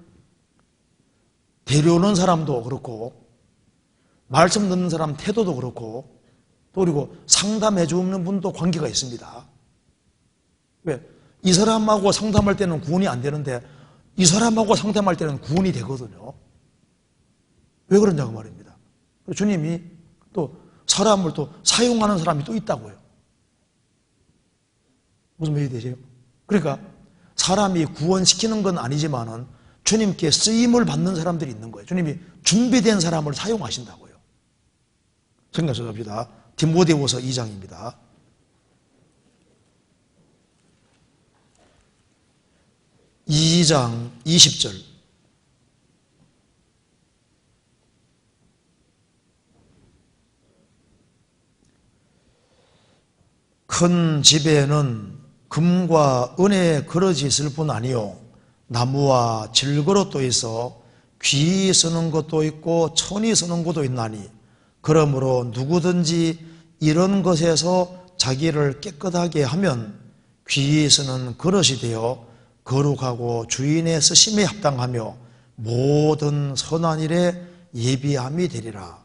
데려오는 사람도 그렇고 말씀 듣는 사람 태도도 그렇고 또 그리고 상담해 주는 분도 관계가 있습니다. 왜? 이 사람하고 상담할 때는 구원이 안 되는데 이 사람하고 상담할 때는 구원이 되거든요. 왜 그러냐고 말입니다. 주님이 또 사람을 또 사용하는 사람이 또 있다고요. 무슨 말이 되세요? 그러니까 사람이 구원시키는 건 아니지만은 주님께 쓰임을 받는 사람들이 있는 거예요. 주님이 준비된 사람을 사용하신다고요. 생각해 봅시다. 디모데후서 2장입니다. 2장 20절. 큰 집에는 금과 은의 그릇이 있을 뿐 아니요 나무와 질그릇도 있어 귀 쓰는 것도 있고 천이 쓰는 것도 있나니 그러므로 누구든지 이런 것에서 자기를 깨끗하게 하면 귀 쓰는 그릇이 되어 거룩하고 주인의 쓰심에 합당하며 모든 선한 일에 예비함이 되리라.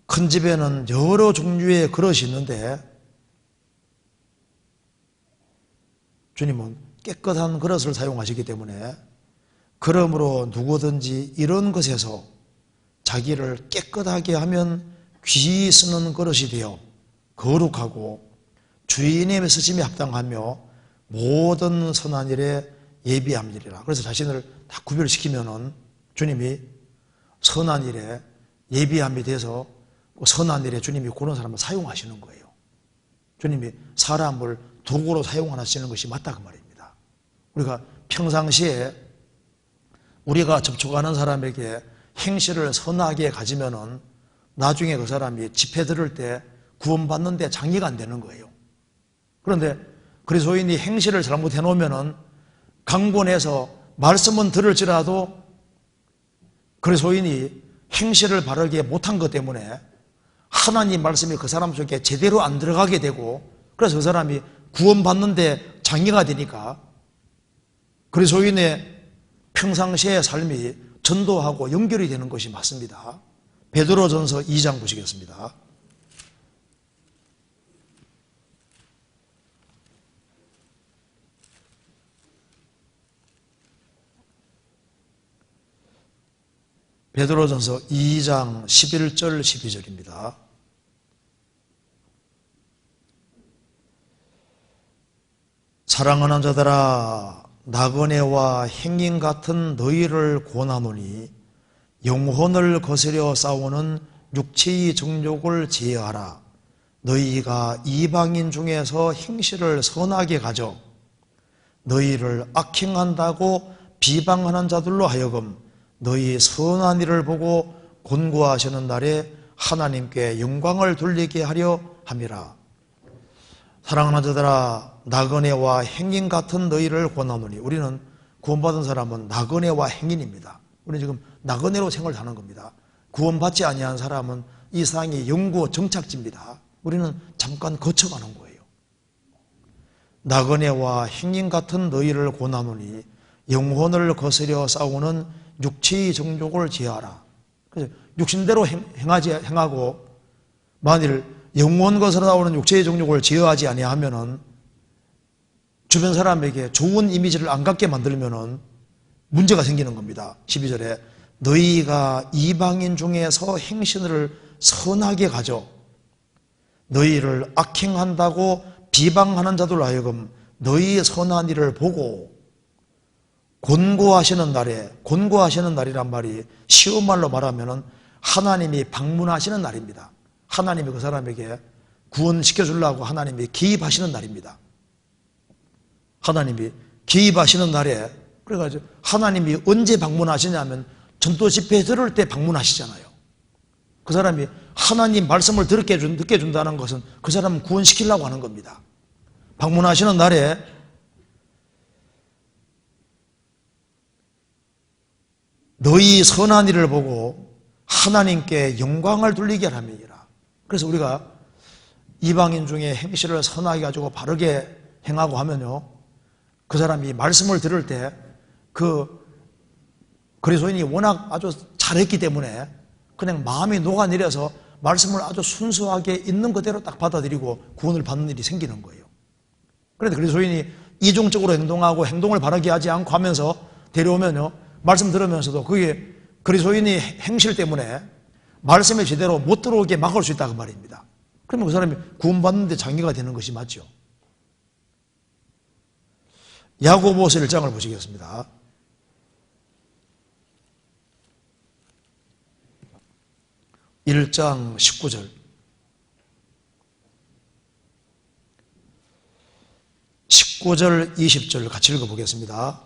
큰 집에는 여러 종류의 그릇이 있는데 주님은 깨끗한 그릇을 사용하시기 때문에 그러므로 누구든지 이런 것에서 자기를 깨끗하게 하면 귀 쓰는 그릇이 되어 거룩하고 주인의 쓰심에 합당하며 모든 선한 일에 예비함이리라. 그래서 자신을 다 구별시키면은 주님이 선한 일에 예비함이 돼서 선한 일에 주님이 그런 사람을 사용하시는 거예요. 주님이 사람을 도구로 사용하시는 것이 맞다 그 말입니다. 우리가 평상시에 우리가 접촉하는 사람에게 행실을 선하게 가지면은 나중에 그 사람이 집회 들을 때 구원받는데 장애가 안 되는 거예요. 그런데 그리스도인이 행실을 잘못해 놓으면은 강권해서 말씀은 들을지라도 그리스도인이 행실을 바르게 못한 것 때문에 하나님 말씀이 그 사람 속에 제대로 안 들어가게 되고, 그래서 그 사람이 구원받는데 장애가 되니까 그리스도인의 평상시의 삶이 전도하고 연결이 되는 것이 맞습니다. 베드로전서 2장 보시겠습니다. 베드로전서 2장 11절 12절입니다. 사랑하는 자들아, 나그네와 행인 같은 너희를 권하노니 영혼을 거스려 싸우는 육체의 정욕을 제어하라. 너희가 이방인 중에서 행실을 선하게 가져 너희를 악행한다고 비방하는 자들로 하여금 너희 선한 일을 보고 곤고하시는 날에 하나님께 영광을 돌리게 하려 함이라. 사랑하는 자들아, 나그네와 행인 같은 너희를 권하노니, 우리는 구원받은 사람은 나그네와 행인입니다. 우리는 지금 나그네로 생활을 하는 겁니다. 구원받지 아니한 사람은 이 세상의 영구 정착지입니다. 우리는 잠깐 거쳐가는 거예요. 나그네와 행인 같은 너희를 권하노니 영혼을 거스려 싸우는 육체의 정욕을 제하라. 그래서 육신대로 행하고 만일 영혼 거스려 싸우는 육체의 정욕을 제어하지 아니하면은 주변 사람에게 좋은 이미지를 안 갖게 만들면은 문제가 생기는 겁니다. 12절에 너희가 이방인 중에서 행실을 선하게 가져 너희를 악행한다고 비방하는 자들로 하여금 너희의 선한 일을 보고 곤고하시는 날에, 곤고하시는 날이란 말이 쉬운 말로 말하면은 하나님이 방문하시는 날입니다. 하나님이 그 사람에게 구원시켜 주려고 하나님이 개입하시는 날입니다. 하나님이 개입하시는 날에, 그래가지고 하나님이 언제 방문하시냐면 전도 집회에 들을 때 방문하시잖아요. 그 사람이 하나님 말씀을 듣게 준다는 것은 그 사람을 구원시키려고 하는 겁니다. 방문하시는 날에 너희 선한 일을 보고 하나님께 영광을 돌리게 하람이니라. 그래서 우리가 이방인 중에 행실을 선하게 가지고 바르게 행하고 하면요, 그 사람이 말씀을 들을 때 그 그리스도인이 워낙 아주 잘했기 때문에 그냥 마음이 녹아내려서 말씀을 아주 순수하게 있는 그대로 딱 받아들이고 구원을 받는 일이 생기는 거예요. 그런데 그리스도인이 이중적으로 행동하고 행동을 바르게 하지 않고 하면서 데려오면요, 말씀 들으면서도 그게 그리스도인이 행실 때문에 말씀에 제대로 못 들어오게 막을 수 있다고 말입니다. 그러면 그 사람이 구원받는 데 장애가 되는 것이 맞죠. 야고보서 1장을 보시겠습니다. (1장 19절) (19절 20절) 같이 읽어보겠습니다.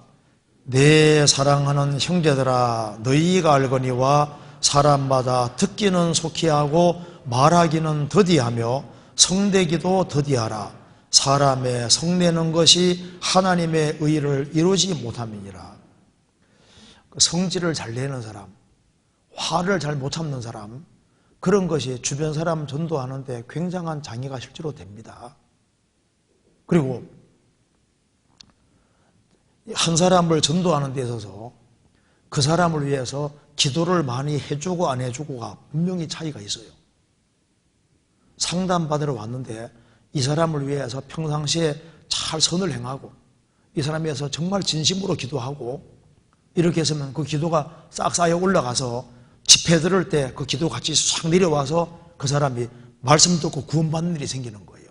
내 사랑하는 형제들아, 너희가 알거니와 사람마다 듣기는 속히 하고 말하기는 더디하며 성내기도 더디하라. 사람의 성내는 것이 하나님의 의를 이루지 못함이니라. 성질을 잘 내는 사람, 화를 잘 못 참는 사람, 그런 것이 주변 사람 전도하는데 굉장한 장애가 실제로 됩니다. 그리고 한 사람을 전도하는 데 있어서 그 사람을 위해서 기도를 많이 해주고 안 해주고가 분명히 차이가 있어요. 상담받으러 왔는데 이 사람을 위해서 평상시에 잘 선을 행하고 이 사람에 대해서 정말 진심으로 기도하고 이렇게 했으면 그 기도가 싹 쌓여 올라가서 집회 들을 때 그 기도 같이 싹 내려와서 그 사람이 말씀 듣고 구원받는 일이 생기는 거예요.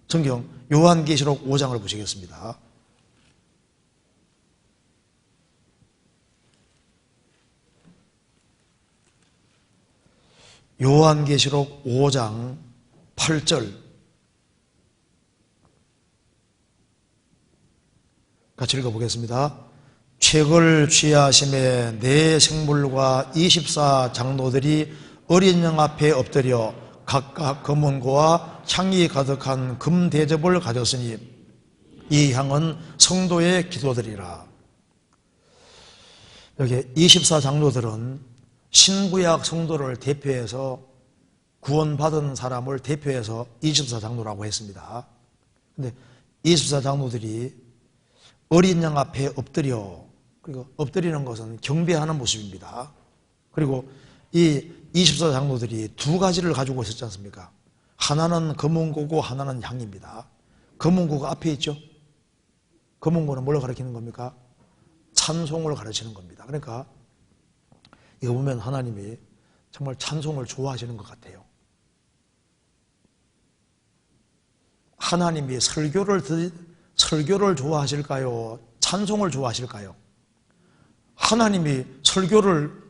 성경 요한계시록 5장을 보시겠습니다. 요한계시록 5장 8절 같이 읽어보겠습니다. 책을 취하심에 네 생물과 24 장로들이 어린 양 앞에 엎드려 각각 금은고와 향이 가득한 금대접을 가졌으니 이 향은 성도의 기도들이라. 여기 24장로들은 신구약 성도를 대표해서 구원받은 사람을 대표해서 24장로라고 했습니다. 근데 24장로들이 어린 양 앞에 엎드려, 그리고 엎드리는 것은 경배하는 모습입니다. 그리고 이 24장로들이 두 가지를 가지고 있었지 않습니까? 하나는 금은고고 하나는 향입니다. 금은고가 앞에 있죠? 금은고는 뭘 가리키는 겁니까? 찬송을 가르치는 겁니다. 그러니까 이거 보면 하나님이 정말 찬송을 좋아하시는 것 같아요. 하나님이 설교를 좋아하실까요? 찬송을 좋아하실까요? 하나님이 설교를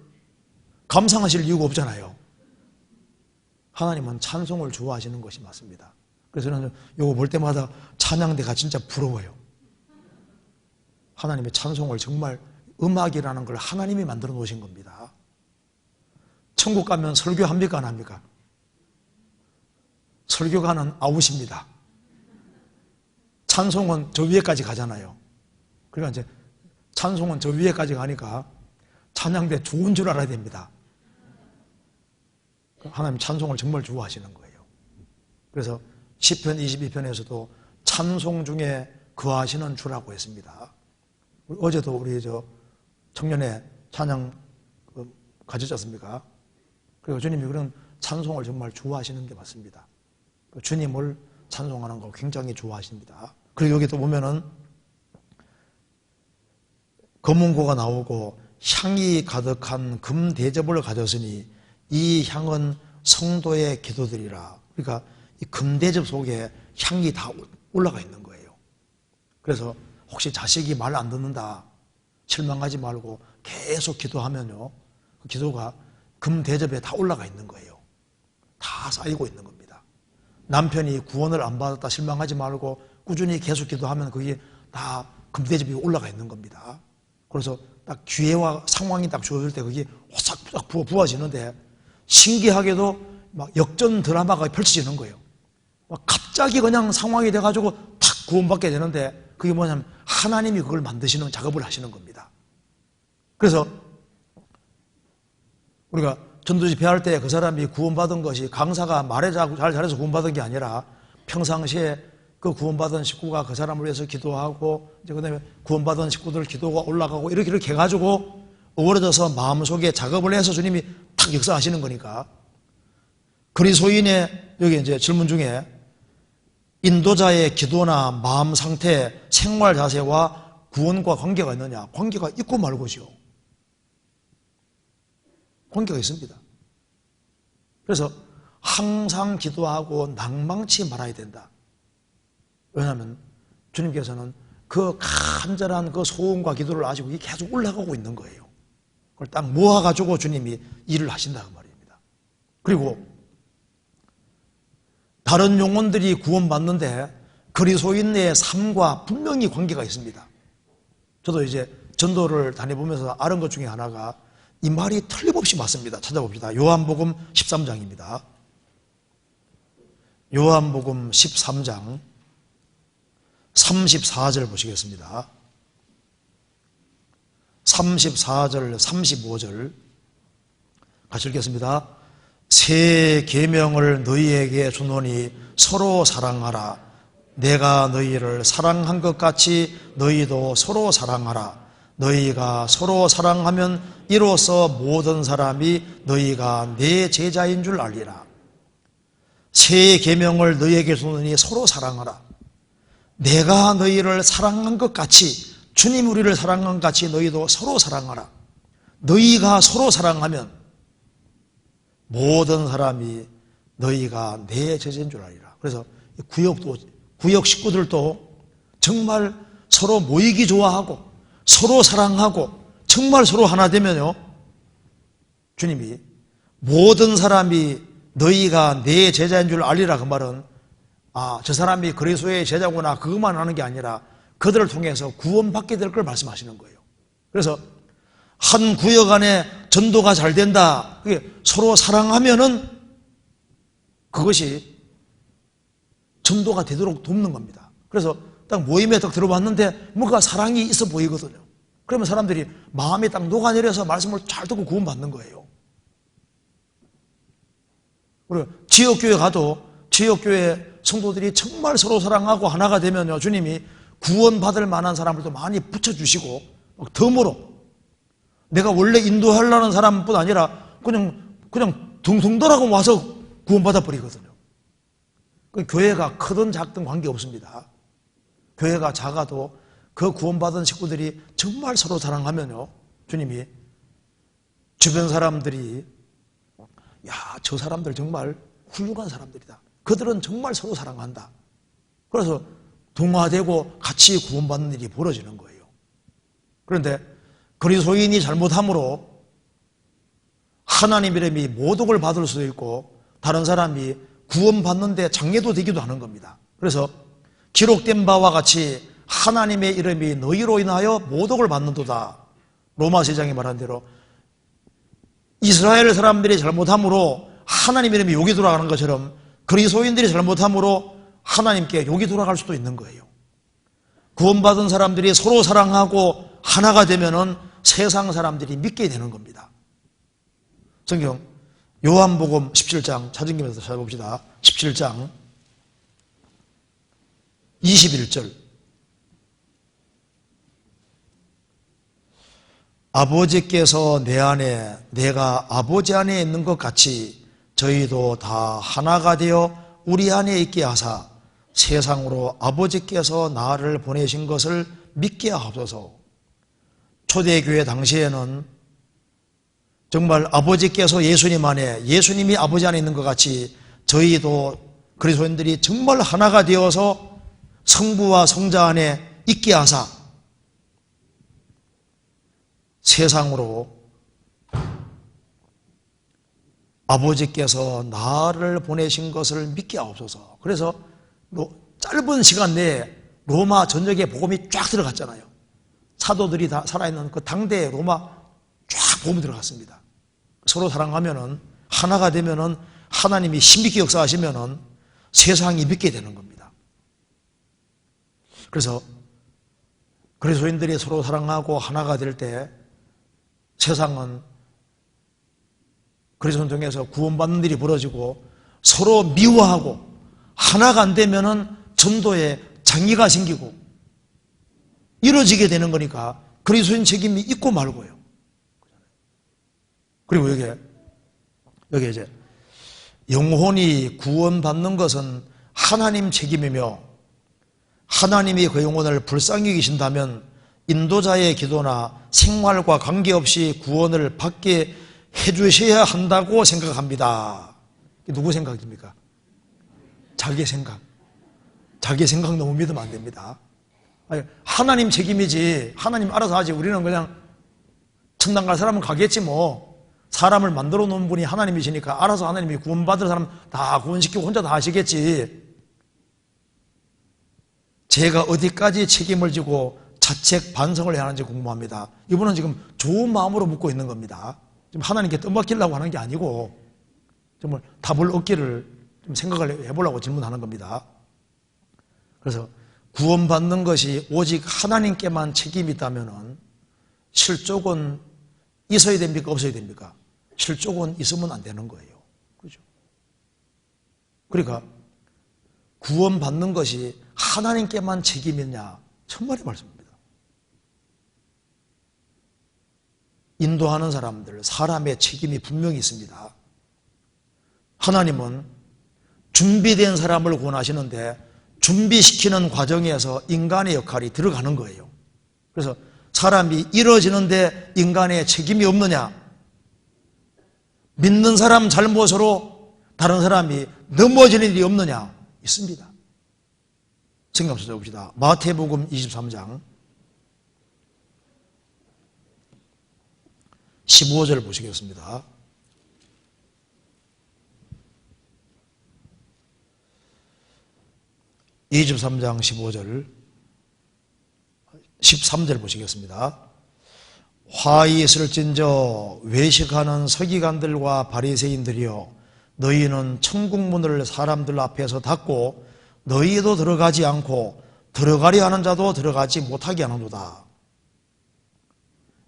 감상하실 이유가 없잖아요. 하나님은 찬송을 좋아하시는 것이 맞습니다. 그래서 저는 이거 볼 때마다 찬양대가 진짜 부러워요. 하나님의 찬송을 정말 음악이라는 걸 하나님이 만들어 놓으신 겁니다. 천국 가면 설교합니까? 안 합니까? 설교가는 아웃입니다. 찬송은 저 위에까지 가잖아요. 그러니까 이제 찬송은 저 위에까지 가니까 찬양대 좋은 줄 알아야 됩니다. 하나님 찬송을 정말 좋아하시는 거예요. 그래서 시편 22편에서도 찬송 중에 거하시는 주라고 했습니다. 어제도 우리 청년회 찬양 가졌지 않습니까? 그리고 주님이 그런 찬송을 정말 좋아하시는 게 맞습니다. 주님을 찬송하는 거 굉장히 좋아하십니다. 그리고 여기 또 보면은 금은고가 나오고 향이 가득한 금대접을 가졌으니 이 향은 성도의 기도들이라. 그러니까 이 금대접 속에 향이 다 올라가 있는 거예요. 그래서 혹시 자식이 말 안 듣는다 실망하지 말고 계속 기도하면요, 그 기도가 금대접에 다 올라가 있는 거예요. 다 쌓이고 있는 겁니다. 남편이 구원을 안 받았다 실망하지 말고 꾸준히 계속 기도하면 그게 다 금대접이 올라가 있는 겁니다. 그래서 딱 기회와 상황이 딱 주어질 때 그게 호삭호삭 부어지는데 신기하게도 막 역전 드라마가 펼쳐지는 거예요. 막 갑자기 그냥 상황이 돼가지고 탁 구원받게 되는데 그게 뭐냐면 하나님이 그걸 만드시는 작업을 하시는 겁니다. 그래서 우리가 전도 집회할 때 그 사람이 구원받은 것이 강사가 말에 잘 잘해서 구원받은 게 아니라 평상시에 그 구원받은 식구가 그 사람을 위해서 기도하고 이제 그다음에 구원받은 식구들 기도가 올라가고 이렇게 해가지고 어우러져서 마음속에 작업을 해서 주님이 탁 역사하시는 거니까. 그리스도인의 여기 이제 질문 중에 인도자의 기도나 마음 상태, 생활 자세와 구원과 관계가 있느냐? 관계가 있고 말고죠. 관계가 있습니다. 그래서 항상 기도하고 낭망치 말아야 된다. 왜냐하면 주님께서는 그 간절한 그 소원과 기도를 아시고 이게 계속 올라가고 있는 거예요. 그걸 딱 모아가지고 주님이 일을 하신다고 말입니다. 그리고 다른 영혼들이 구원받는데 그리스도인의 삶과 분명히 관계가 있습니다. 저도 이제 전도를 다녀보면서 알은 것 중에 하나가 이 말이 틀림없이 맞습니다. 찾아봅시다. 요한복음 13장입니다. 요한복음 13장 34절 보시겠습니다. 34절, 35절 같이 읽겠습니다. 새 계명을 너희에게 주노니 서로 사랑하라. 내가 너희를 사랑한 것 같이 너희도 서로 사랑하라. 너희가 서로 사랑하면 이로써 모든 사람이 너희가 내 제자인 줄 알리라. 새 계명을 너희에게 주노니 서로 사랑하라. 내가 너희를 사랑한 것 같이, 주님 우리를 사랑한 것 같이 너희도 서로 사랑하라. 너희가 서로 사랑하면 모든 사람이 너희가 내 제자인 줄 알리라. 그래서 구역 식구들도 정말 서로 모이기 좋아하고 서로 사랑하고 정말 서로 하나 되면요, 주님이 모든 사람이 너희가 내 제자인 줄 알리라. 그 말은 저 사람이 그리스도의 제자구나 그것만 하는 게 아니라 그들을 통해서 구원받게 될 걸 말씀하시는 거예요. 그래서 한 구역 안에 전도가 잘 된다. 그게 서로 사랑하면은 그것이 전도가 되도록 돕는 겁니다. 그래서 딱 모임에 딱 들어봤는데 뭔가 사랑이 있어 보이거든요. 그러면 사람들이 마음에 딱 녹아내려서 말씀을 잘 듣고 구원받는 거예요. 그리고 지역교회 가도 지역교회 성도들이 정말 서로 사랑하고 하나가 되면요, 주님이 구원받을 만한 사람들도 많이 붙여주시고 덤으로 내가 원래 인도하려는 사람뿐 아니라 그냥 둥둥더라고 와서 구원받아 버리거든요. 교회가 크든 작든 관계없습니다. 교회가 작아도 그 구원받은 식구들이 정말 서로 사랑하면요, 주님이 주변 사람들이 야, 저 사람들 정말 훌륭한 사람들이다. 그들은 정말 서로 사랑한다. 그래서 동화되고 같이 구원받는 일이 벌어지는 거예요. 그런데 그리스도인이 잘못함으로 하나님 이름이 모독을 받을 수도 있고 다른 사람이 구원받는데 장애도 되기도 하는 겁니다. 그래서 기록된 바와 같이 하나님의 이름이 너희로 인하여 모독을 받는도다. 로마서 2장에 말한 대로 이스라엘 사람들이 잘못함으로 하나님 이름이 욕이 돌아가는 것처럼 그리스도인들이 잘못함으로 하나님께 욕이 돌아갈 수도 있는 거예요. 구원받은 사람들이 서로 사랑하고 하나가 되면은 세상 사람들이 믿게 되는 겁니다. 성경 요한복음 17장 찾으면서 찾아봅시다. 17장 21절. 아버지께서 내 안에 내가 아버지 안에 있는 것 같이 저희도 다 하나가 되어 우리 안에 있게 하사 세상으로 아버지께서 나를 보내신 것을 믿게 하옵소서. 초대교회 당시에는 정말 아버지께서 예수님 안에, 예수님이 아버지 안에 있는 것 같이 저희도 그리스도인들이 정말 하나가 되어서 성부와 성자 안에 있게 하사 세상으로 아버지께서 나를 보내신 것을 믿게 하옵소서. 그래서 짧은 시간 내에 로마 전역에 복음이 쫙 들어갔잖아요. 사도들이 다 살아있는 그 당대에 로마 쫙 복음이 들어갔습니다. 서로 사랑하면은 하나가 되면은 하나님이 힘있게 역사하시면은 세상이 믿게 되는 겁니다. 그래서 그리스도인들이 서로 사랑하고 하나가 될 때 세상은 그리스도인 통해서 구원받는 일이 벌어지고 서로 미워하고 하나가 안 되면은 전도에 장애가 생기고 이루어지게 되는 거니까 그리스도인 책임이 있고 말고요. 그리고 여기 이제 영혼이 구원받는 것은 하나님 책임이며 하나님이 그 영혼을 불쌍히 여기신다면 인도자의 기도나 생활과 관계없이 구원을 받게 해주셔야 한다고 생각합니다. 누구 생각입니까? 자기 생각. 자기 생각 너무 믿으면 안 됩니다. 아니, 하나님 책임이지. 하나님 알아서 하지. 우리는 그냥 천당 갈 사람은 가겠지 뭐. 사람을 만들어 놓은 분이 하나님이시니까 알아서 하나님이 구원받을 사람 다 구원시키고 혼자 다 하시겠지. 제가 어디까지 책임을 지고 자책 반성을 해야 하는지 궁금합니다. 이분은 지금 좋은 마음으로 묻고 있는 겁니다. 지금 하나님께 떠맡기려고 하는 게 아니고 정말 답을 얻기를 좀 생각을 해보려고 질문하는 겁니다. 그래서 구원받는 것이 오직 하나님께만 책임이 있다면 실족은 있어야 됩니까? 없어야 됩니까? 실족은 있으면 안 되는 거예요. 그죠? 그러니까 구원받는 것이 하나님께만 책임이냐? 천만의 말씀입니다. 인도하는 사람들, 사람의 책임이 분명히 있습니다. 하나님은 준비된 사람을 구원하시는데 준비시키는 과정에서 인간의 역할이 들어가는 거예요. 그래서 사람이 이루어지는데 인간의 책임이 없느냐? 믿는 사람 잘못으로 다른 사람이 넘어지는 일이 없느냐? 있습니다. 성경 찾아봅시다. 마태복음 23장 15절 보시겠습니다. (23장) 15절 13절 보시겠습니다. 화 있을진저 외식하는 서기관들과 바리새인들이여 너희는 천국 문을 사람들 앞에서 닫고 너희도 들어가지 않고 들어가려 하는 자도 들어가지 못하게 하는도다.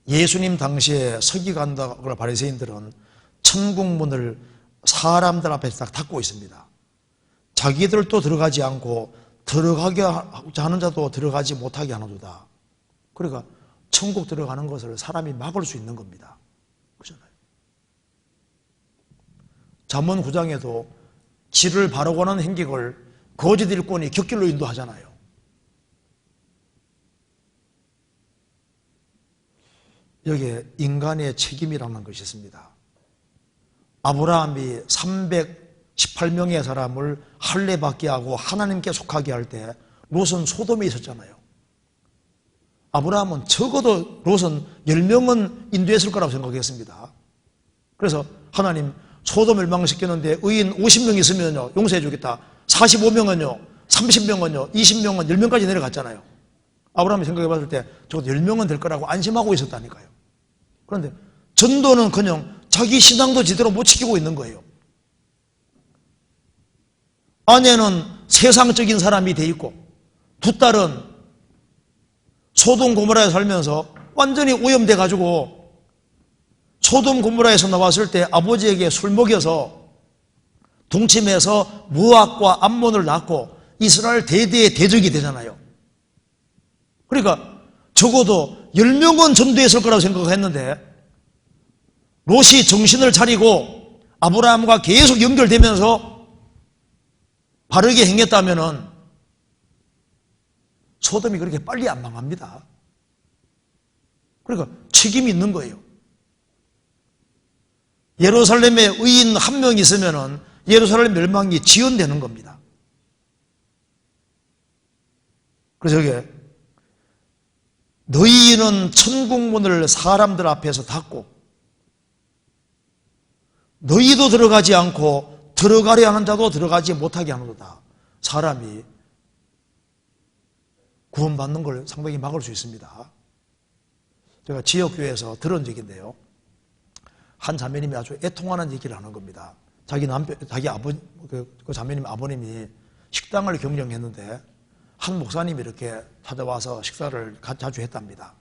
예수님 당시에 서기관들과 바리새인들은 천국 문을 사람들 앞에서 딱 닫고 있습니다. 자기들도 들어가지 않고 들어가게 하는 자도 들어가지 못하게 하는도다. 그러니까 천국 들어가는 것을 사람이 막을 수 있는 겁니다. 그렇잖아요. 잠언 9장에도 길을 바르고 하는 행직을 거짓 일꾼이 곁길로 인도하잖아요. 여기에 인간의 책임이라는 것이 있습니다. 아브라함이 318명의 사람을 할례받게 하고 하나님께 속하게 할 때 롯은 소돔에 있었잖아요. 아브라함은 적어도 롯은 10명은 인도했을 거라고 생각했습니다. 그래서 하나님 소돔 멸망시켰는데 의인 50명 있으면요 용서해 주겠다. 45명은요 30명은요 20명은 10명까지 내려갔잖아요. 아브라함이 생각해 봤을 때 적어도 10명은 될 거라고 안심하고 있었다니까요. 그런데 전도는커녕 자기 신앙도 제대로 못 지키고 있는 거예요. 아내는 세상적인 사람이 돼 있고 두 딸은 소돔 고모라에 살면서 완전히 오염돼 가지고 소돔 고모라에서 나왔을 때 아버지에게 술 먹여서 동침해서 모압과 암몬을 낳고 이스라엘 대대의 대적이 되잖아요. 그러니까 적어도 10명은 전도했을 거라고 생각했는데 롯이 정신을 차리고 아브라함과 계속 연결되면서 바르게 행했다면은 소돔이 그렇게 빨리 안 망합니다. 그러니까 책임이 있는 거예요. 예루살렘에 의인 한 명 있으면은 예루살렘 멸망이 지연되는 겁니다. 그래서 여기에 너희는 천국 문을 사람들 앞에서 닫고 너희도 들어가지 않고 들어가려 하는 자도 들어가지 못하게 하는도다. 사람이 구원받는 걸 상당히 막을 수 있습니다. 제가 지역교회에서 들은 얘기인데요. 한 자매님이 아주 애통하는 얘기를 하는 겁니다. 자기 자매님 아버님이 식당을 경영했는데 한 목사님이 이렇게 찾아와서 식사를 자주 했답니다.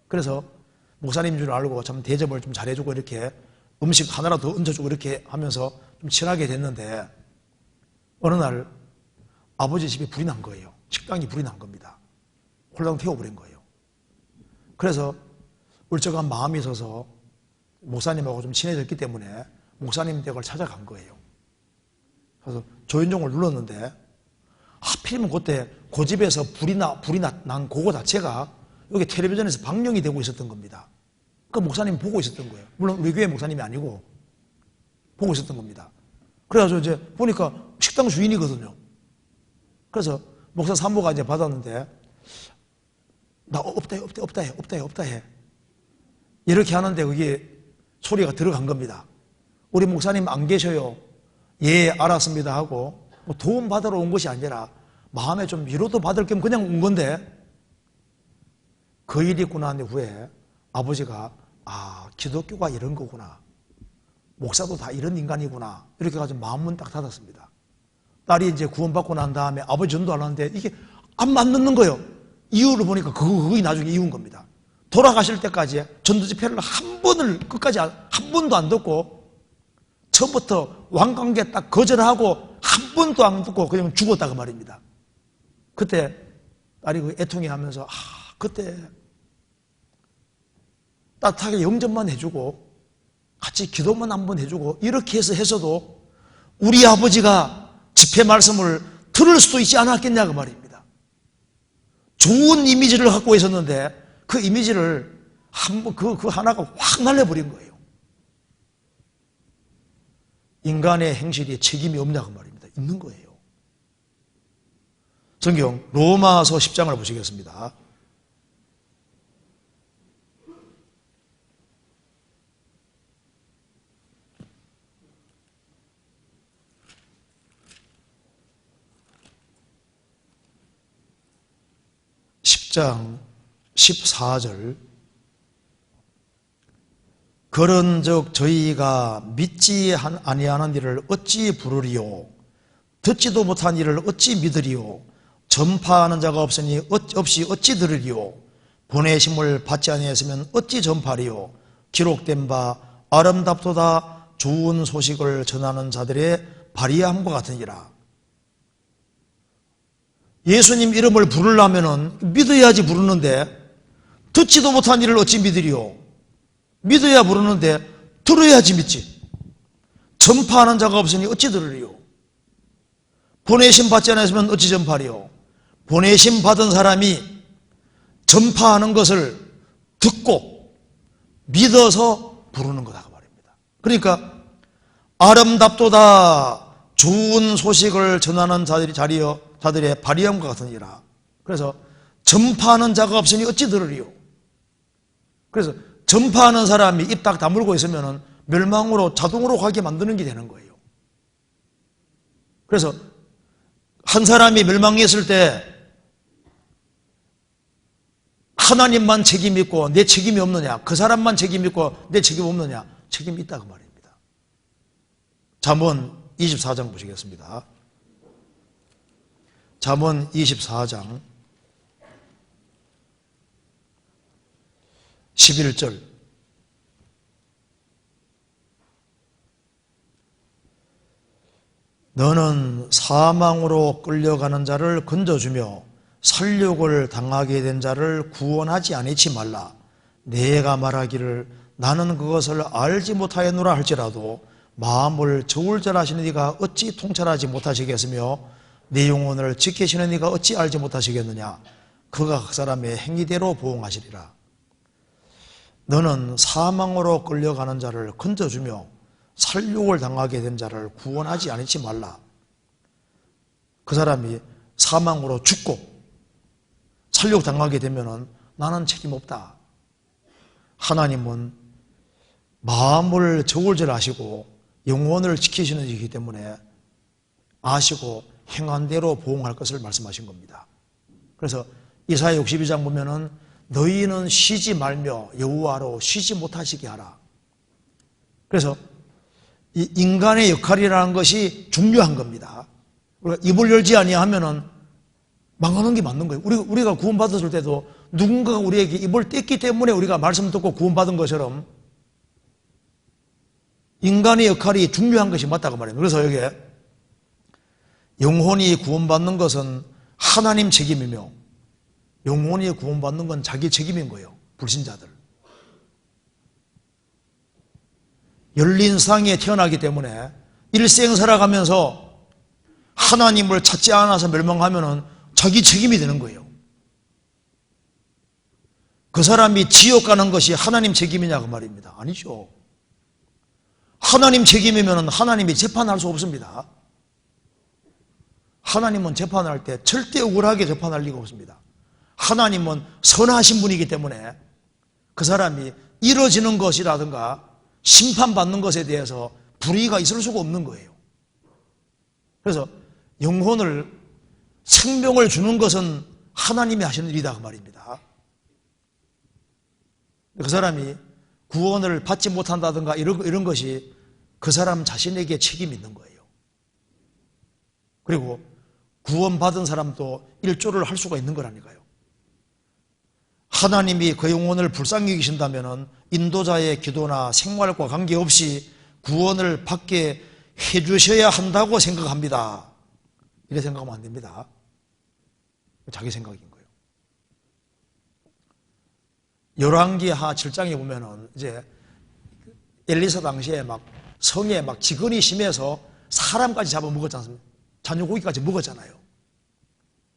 그래서 목사님인 줄 알고 참 대접을 좀 잘해주고 이렇게 음식 하나라도 더 얹어주고 이렇게 하면서 좀 친하게 됐는데 어느 날 아버지 집에 불이 난 거예요. 식당이 불이 난 겁니다. 홀랑 태워버린 거예요. 그래서 울적한 마음이 있어서 목사님하고 좀 친해졌기 때문에 목사님 댁을 찾아간 거예요. 그래서 조인종을 눌렀는데 하필이면 그때 그 집에서 불이 난 그거 자체가 여기 텔레비전에서 방영이 되고 있었던 겁니다. 그 목사님이 보고 있었던 거예요. 물론 우리 교회 목사님이 아니고 보고 있었던 겁니다. 그래가지고 이제 보니까 식당 주인이거든요. 그래서 목사 산모가 이제 받았는데 나 없다 해. 이렇게 하는데 그게 소리가 들어간 겁니다. 우리 목사님 안 계셔요. 예, 알았습니다 하고 뭐 도움 받으러 온 것이 아니라 마음에 좀 위로도 받을 겸 그냥 온 건데 그 일이 있고 난 후에 아버지가 기독교가 이런 거구나. 목사도 다 이런 인간이구나. 이렇게 가지고 마음은 딱 닫았습니다. 딸이 이제 구원받고 난 다음에 아버지 전도하는데 이게 안 넣는 거예요. 이유를 보니까 그게 나중에 이유인 겁니다. 돌아가실 때까지 전도 집회를 한 번도 안 듣고 처음부터 왕관계 딱 거절하고 한 번도 안 듣고 그냥 죽었다 그 말입니다. 그때 딸이 그 애통해 하면서 그때 따뜻하게 영접만 해주고 같이 기도만 한번 해주고 이렇게 해서도 우리 아버지가 집회 말씀을 들을 수도 있지 않았겠냐 그 말입니다. 좋은 이미지를 갖고 있었는데 그 이미지를 그 하나가 확 날려버린 거예요. 인간의 행실이 책임이 없냐 그 말입니다. 있는 거예요. 성경 로마서 10장을 보시겠습니다. (10장) 14절 그런즉 저희가 믿지 아니하는 일을 어찌 부르리요? 듣지도 못한 일을 어찌 믿으리요? 전파하는 자가 없이 어찌 들으리요? 보내심을 받지 아니했으면 어찌 전파리요? 기록된 바 아름답도다 좋은 소식을 전하는 자들의 발의함과 같으니라. 예수님 이름을 부르려면 믿어야지 부르는데 듣지도 못한 일을 어찌 믿으리요? 믿어야 부르는데 들어야지 믿지. 전파하는 자가 없으니 어찌 들으리요? 보내심 받지 않았으면 어찌 전파리요? 보내심 받은 사람이 전파하는 것을 듣고 믿어서 부르는 거다 그 말입니다. 그러니까 아름답도다 좋은 소식을 전하는 자들의 발의함과 같으니라. 그래서 전파하는 자가 없으니 어찌 들으리요? 그래서 전파하는 사람이 입 딱 다물고 있으면 멸망으로 자동으로 가게 만드는 게 되는 거예요. 그래서 한 사람이 멸망했을 때 하나님만 책임 있고 내 책임이 없느냐? 그 사람만 책임 있고 내 책임 없느냐? 책임이 있다 그 말입니다. 잠언 24장 보시겠습니다. 잠언 24장 11절. 너는 사망으로 끌려가는 자를 건져주며 살육을 당하게 된 자를 구원하지 아니치 말라. 내가 말하기를 나는 그것을 알지 못하였노라 할지라도 마음을 저울질하시는 이가 어찌 통찰하지 못하시겠으며 내 영혼을 지키시는 이가 어찌 알지 못하시겠느냐. 그가 각 사람의 행위대로 보응하시리라. 너는 사망으로 끌려가는 자를 건져주며 살육을 당하게 된 자를 구원하지 아니치 말라. 그 사람이 사망으로 죽고 살육 당하게 되면 나는 책임 없다. 하나님은 마음을 저울질하시고 영혼을 지키시는 이기 때문에 아시고 행한 대로 보응할 것을 말씀하신 겁니다. 그래서 이사야 62장 보면은 너희는 쉬지 말며 여호와로 쉬지 못하시게 하라. 그래서 이 인간의 역할이라는 것이 중요한 겁니다. 우리가 입을 열지 아니하면은 망하는 게 맞는 거예요. 우리가 구원받았을 때도 누군가가 우리에게 입을 뗐기 때문에 우리가 말씀 듣고 구원받은 것처럼 인간의 역할이 중요한 것이 맞다고 말해요. 그래서 여기에 영혼이 구원받는 것은 하나님 책임이며 영혼이 구원받는 건 자기 책임인 거예요. 불신자들. 열린 세상에 태어나기 때문에 일생 살아가면서 하나님을 찾지 않아서 멸망하면 자기 책임이 되는 거예요. 그 사람이 지옥 가는 것이 하나님 책임이냐 그 말입니다. 아니죠. 하나님 책임이면 하나님이 재판할 수 없습니다. 하나님은 재판할 때 절대 억울하게 재판할 리가 없습니다. 하나님은 선하신 분이기 때문에 그 사람이 이뤄지는 것이라든가 심판받는 것에 대해서 불의가 있을 수가 없는 거예요. 그래서 영혼을 생명을 주는 것은 하나님이 하시는 일이다 그 말입니다. 그 사람이 구원을 받지 못한다든가 이런 것이 그 사람 자신에게 책임이 있는 거예요. 그리고 구원받은 사람도 일조를 할 수가 있는 거라니까요. 하나님이 그 영혼을 불쌍히 여기신다면 인도자의 기도나 생활과 관계없이 구원을 받게 해주셔야 한다고 생각합니다. 이렇게 생각하면 안 됩니다. 자기 생각인 거예요. 열왕기하 7장에 보면은 이제 엘리사 당시에 막 성에 막 지근이 심해서 사람까지 잡아먹었지 않습니까? 자녀 고기까지 먹었잖아요.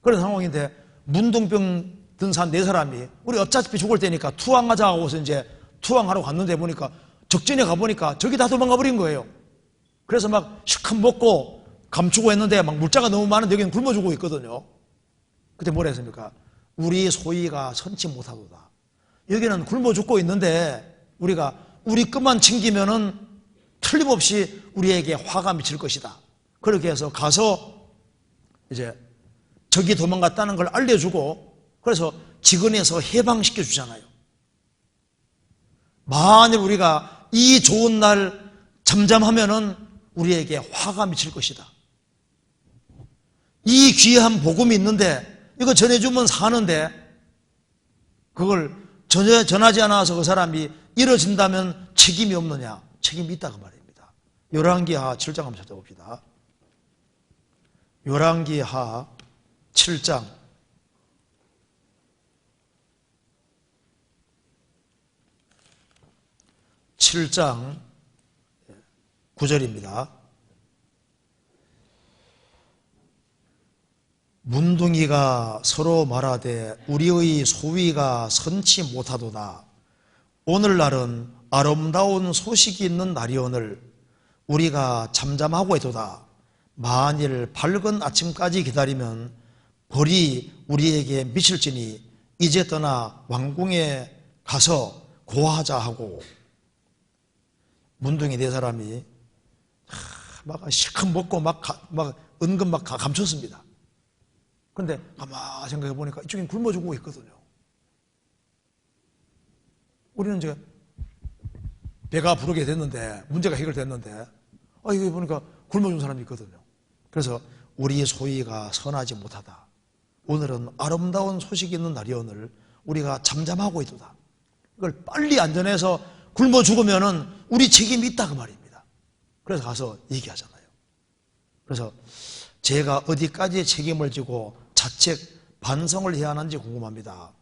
그런 상황인데 문둥병 든 사람 4사람이 우리 어차피 죽을 때니까 투항하자 하고서 이제 투항하러 갔는데 보니까 적전에 가보니까 저기 다 도망가 버린 거예요. 그래서 막 시컷 먹고 감추고 했는데 막 물자가 너무 많은데 여기는 굶어 죽고 있거든요. 그때 뭐라 했습니까? 우리 소위가 선치 못하도다. 여기는 굶어 죽고 있는데 우리가 우리 것만 챙기면은 틀림없이 우리에게 화가 미칠 것이다. 그렇게 해서 가서 이제 적이 도망갔다는 걸 알려주고 그래서 지근에서 해방시켜 주잖아요. 만일 우리가 이 좋은 날 잠잠하면은 우리에게 화가 미칠 것이다. 이 귀한 복음이 있는데 이거 전해주면 사는데 그걸 전하지 않아서 그 사람이 이뤄진다면 책임이 없느냐? 책임이 있다고 말입니다. 열왕기하 7장 한번 찾아봅시다. 열왕기하 7장 9절입니다. 문둥이가 서로 말하되 우리의 소위가 선치 못하도다. 오늘날은 아름다운 소식이 있는 날이오늘 우리가 잠잠하고 있도다. 만일 밝은 아침까지 기다리면 벌이 우리에게 미칠지니 이제 떠나 왕궁에 가서 고하자 하고. 문둥이 네 사람이 막 실컷 먹고 막 은근 막 감췄습니다. 그런데 가만히 생각해 보니까 이쪽엔 굶어 죽고 있거든요. 우리는 이제 배가 부르게 됐는데 문제가 해결됐는데 이거 보니까 굶어 죽은 사람이 있거든요. 그래서 우리 소위가 선하지 못하다. 오늘은 아름다운 소식이 있는 날이오늘 우리가 잠잠하고 있도다. 이걸 빨리 안전해서 굶어 죽으면은 우리 책임이 있다 그 말입니다. 그래서 가서 얘기하잖아요. 그래서 제가 어디까지 책임을 지고 자책 반성을 해야 하는지 궁금합니다.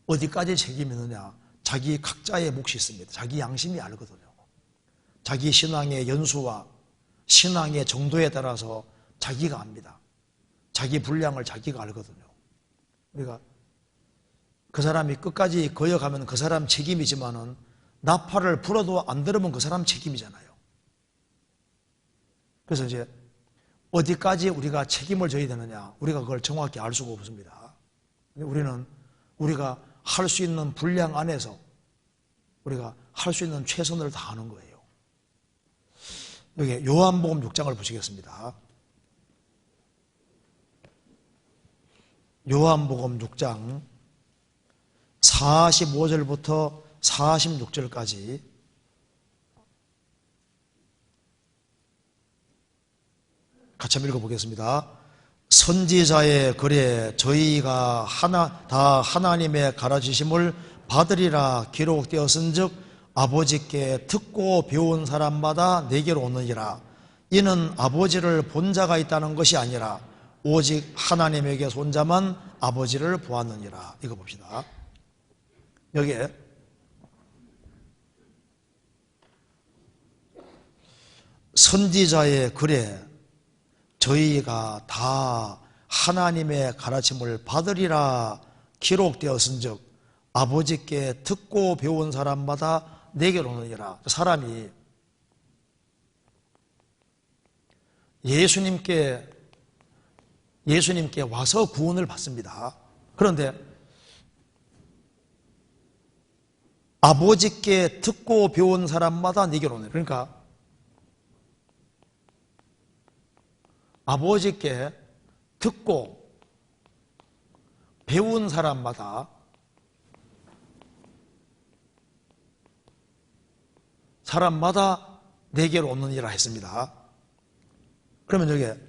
어디까지 책임이 있느냐? 자기 각자의 몫이 있습니다. 자기 양심이 알거든요. 자기 신앙의 연수와 신앙의 정도에 따라서 자기가 압니다. 자기 분량을 자기가 알거든요. 그러니까 그 사람이 끝까지 거역하면 그 사람 책임이지만은 나팔을 불어도 안 들으면 그 사람 책임이잖아요. 그래서 이제 어디까지 우리가 책임을 져야 되느냐, 우리가 그걸 정확히 알 수가 없습니다. 우리는 우리가 할 수 있는 분량 안에서 우리가 할 수 있는 최선을 다하는 거예요. 여기 요한복음 6장을 보시겠습니다. 요한복음 6장 45절부터 46절까지 같이 한번 읽어보겠습니다. 선지자의 글에 저희가 다 하나님의 가르치심을 받으리라 기록되었은즉 아버지께 듣고 배운 사람마다 내게로 오느니라. 이는 아버지를 본 자가 있다는 것이 아니라 오직 하나님에게서 온 자만 아버지를 보았느니라. 이거 봅시다. 여기에 선지자의 글에 저희가 다 하나님의 가르침을 받으리라 기록되었은즉 아버지께 듣고 배운 사람마다 내게로 오느니라. 사람이 예수님께 와서 구원을 받습니다. 그런데 아버지께 듣고 배운 사람마다 내게로 오느니라. 그러니까 아버지께 듣고 배운 사람마다 내게로 오느니라 했습니다. 그러면 여기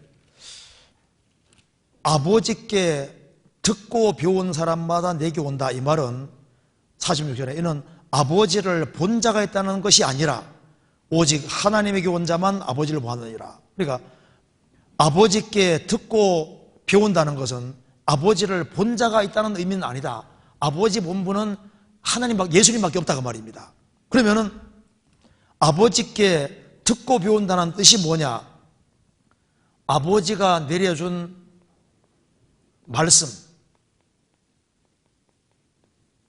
아버지께 듣고 배운 사람마다 내게 온다. 이 말은 46절에 이는 아버지를 본 자가 있다는 것이 아니라 오직 하나님에게 온 자만 아버지를 보았느니라. 그러니까 아버지께 듣고 배운다는 것은 아버지를 본 자가 있다는 의미는 아니다. 아버지 본분은 예수님밖에 없다고 말입니다. 그러면은 아버지께 듣고 배운다는 뜻이 뭐냐? 아버지가 내려준 말씀.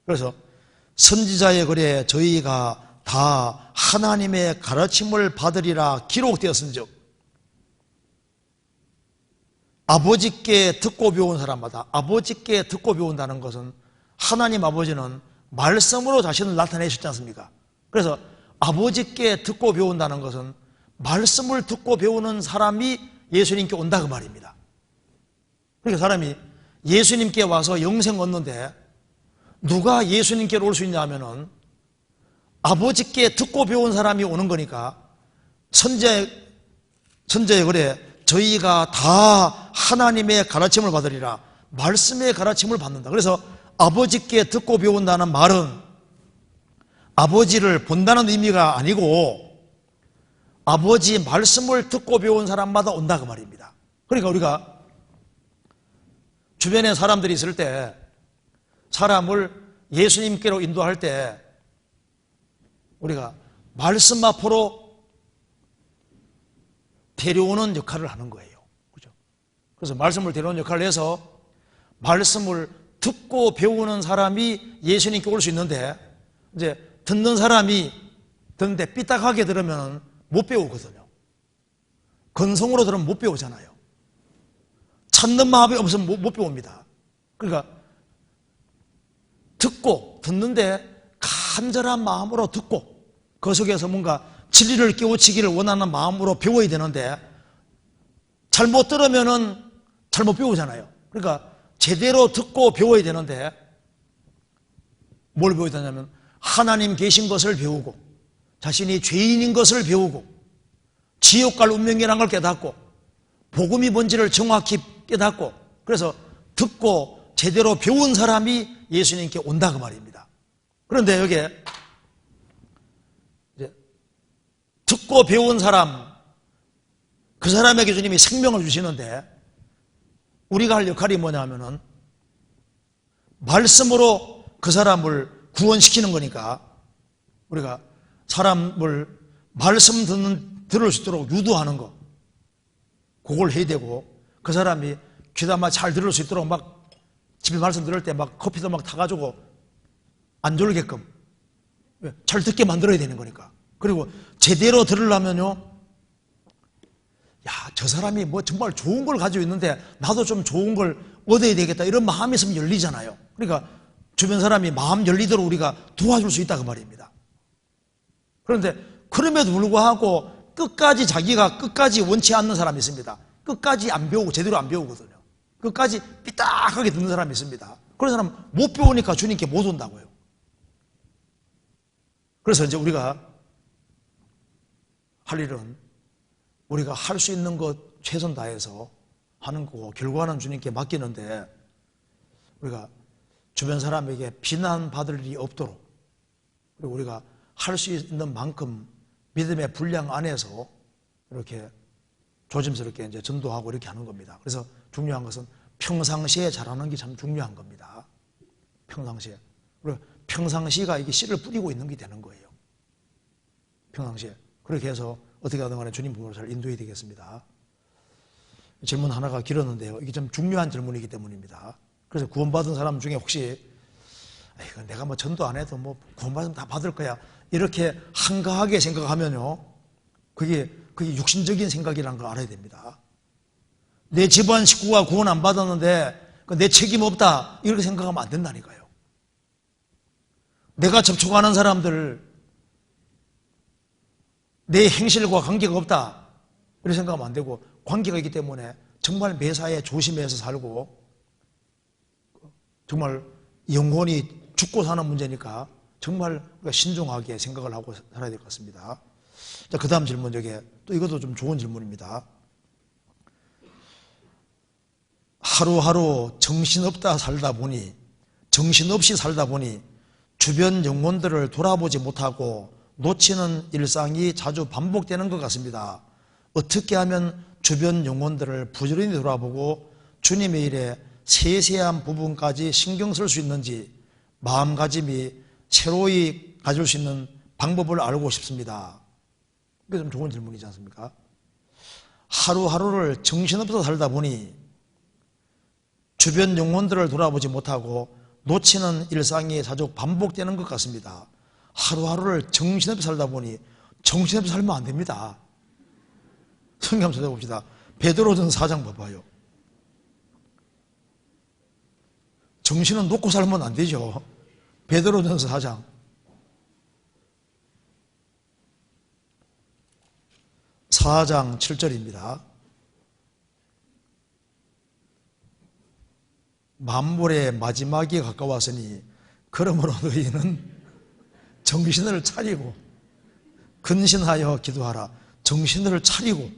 그래서 선지자의 글에 저희가 다 하나님의 가르침을 받으리라 기록되었은즉 아버지께 듣고 배운 사람마다 아버지께 듣고 배운다는 것은 하나님 아버지는 말씀으로 자신을 나타내셨지 않습니까? 그래서 아버지께 듣고 배운다는 것은 말씀을 듣고 배우는 사람이 예수님께 온다 그 말입니다. 그러니까 사람이 예수님께 와서 영생 얻는데 누가 예수님께로 올 수 있냐 하면은 아버지께 듣고 배운 사람이 오는 거니까 선지자의 글에 저희가 다 하나님의 가르침을 받으리라, 말씀의 가르침을 받는다. 그래서 아버지께 듣고 배운다는 말은 아버지를 본다는 의미가 아니고 아버지 말씀을 듣고 배운 사람마다 온다 그 말입니다. 그러니까 우리가 주변에 사람들이 있을 때 사람을 예수님께로 인도할 때 우리가 말씀 앞으로 데려오는 역할을 하는 거예요. 그죠? 그래서 말씀을 데려오는 역할을 해서 말씀을 듣고 배우는 사람이 예수님께 올 수 있는데, 이제 듣는 사람이 듣는데 삐딱하게 들으면 못 배우거든요. 건성으로 들으면 못 배우잖아요. 찾는 마음이 없으면 못 배웁니다. 그러니까 듣는데 간절한 마음으로 듣고 그 속에서 뭔가 진리를 깨우치기를 원하는 마음으로 배워야 되는데 잘못 들으면은 잘못 배우잖아요. 그러니까 제대로 듣고 배워야 되는데 뭘 배워야 되냐면 하나님 계신 것을 배우고 자신이 죄인인 것을 배우고 지옥 갈 운명이라는 걸 깨닫고 복음이 뭔지를 정확히 깨닫고, 그래서 듣고 제대로 배운 사람이 예수님께 온다 그 말입니다. 그런데 여기에 이제 듣고 배운 사람, 그 사람에게 주님이 생명을 주시는데 우리가 할 역할이 뭐냐면은 말씀으로 그 사람을 구원시키는 거니까 우리가 사람을 말씀 들을 수 있도록 유도하는 거, 그걸 해야 되고, 그 사람이 귀담아 잘 들을 수 있도록 막 집에 말씀 들을 때 막 커피도 막 타가지고 안 졸게끔 잘 듣게 만들어야 되는 거니까. 그리고 제대로 들으려면요, 야, 저 사람이 뭐 정말 좋은 걸 가지고 있는데 나도 좀 좋은 걸 얻어야 되겠다, 이런 마음이 있으면 열리잖아요. 그러니까 주변 사람이 마음 열리도록 우리가 도와줄 수 있다 그 말입니다. 그런데 그럼에도 불구하고 자기가 끝까지 원치 않는 사람이 있습니다. 끝까지 안 배우고 제대로 안 배우거든요. 끝까지 삐딱하게 듣는 사람이 있습니다. 그런 사람 못 배우니까 주님께 못 온다고요. 그래서 이제 우리가 할 일은 우리가 할 수 있는 것 최선 다해서 하는 거고, 결과는 주님께 맡기는데 우리가 주변 사람에게 비난받을 일이 없도록, 그리고 우리가 할 수 있는 만큼 믿음의 분량 안에서 이렇게 조심스럽게 이제 전도하고 이렇게 하는 겁니다. 그래서 중요한 것은 평상시에 잘하는 게 참 중요한 겁니다. 평상시에. 그리고 평상시가 이게 씨를 뿌리고 있는 게 되는 거예요. 평상시에. 그렇게 해서 어떻게 하든 간에 주님 부모를 잘 인도해야 되겠습니다. 질문 하나가 길었는데요. 이게 좀 중요한 질문이기 때문입니다. 그래서 구원받은 사람 중에 혹시 내가 뭐 전도 안 해도 뭐 구원받으면 다 받을 거야, 이렇게 한가하게 생각하면요, 그게 육신적인 생각이라는 걸 알아야 됩니다. 내 집안 식구가 구원 안 받았는데 내 책임 없다, 이렇게 생각하면 안 된다니까요. 내가 접촉하는 사람들 내 행실과 관계가 없다, 이렇게 생각하면 안 되고, 관계가 있기 때문에 정말 매사에 조심해서 살고, 정말 영혼이 죽고 사는 문제니까 정말 우리가 신중하게 생각을 하고 살아야 될 것 같습니다. 자, 그 다음 질문, 또 이것도 좀 좋은 질문입니다. 하루하루 정신없이 살다 보니 주변 영혼들을 돌아보지 못하고 놓치는 일상이 자주 반복되는 것 같습니다. 어떻게 하면 주변 영혼들을 부지런히 돌아보고 주님의 일에 세세한 부분까지 신경 쓸 수 있는지 마음가짐이 새로이 가질 수 있는 방법을 알고 싶습니다. 이게 좀 좋은 질문이지 않습니까? 하루하루를 정신없어 살다 보니 주변 영혼들을 돌아보지 못하고 놓치는 일상이 자주 반복되는 것 같습니다. 하루하루를 정신없이 살다 보니, 정신없이 살면 안 됩니다. 성경 한번 찾아봅시다. 베드로전서 4장 봐봐요. 정신은 놓고 살면 안 되죠. 베드로전서 4장. (4장) 7절입니다. 만물의 마지막이 가까웠으니 그러므로 너희는 정신을 차리고, 근신하여 기도하라. 정신을 차리고.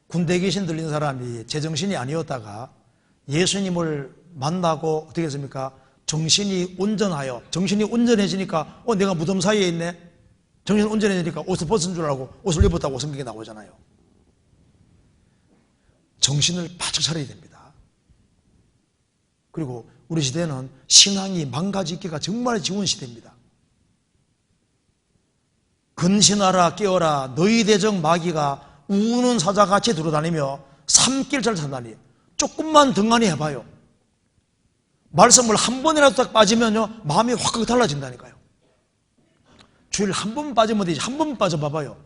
군대 귀신 들린 사람이 제정신이 아니었다가 예수님을 만나고 어떻게 했습니까? 정신이 온전하여, 정신이 온전해지니까 내가 무덤 사이에 있네. 정신이 온전해지니까 옷을 벗은 줄 알고 옷을 입었다고 성경에 나오잖아요. 정신을 바짝 차려야 됩니다. 그리고 우리 시대는 신앙이 망가지기가 정말 지운 시대입니다. 근신하라 깨어라 너희 대적 마귀가 우는 사자같이 돌아다니며 삼킬잘 산다니. 조금만 등한히 해봐요. 말씀을 한 번이라도 딱 빠지면요 마음이 확 달라진다니까요. 주일 한 번 빠지면 되지, 한 번 빠져봐봐요.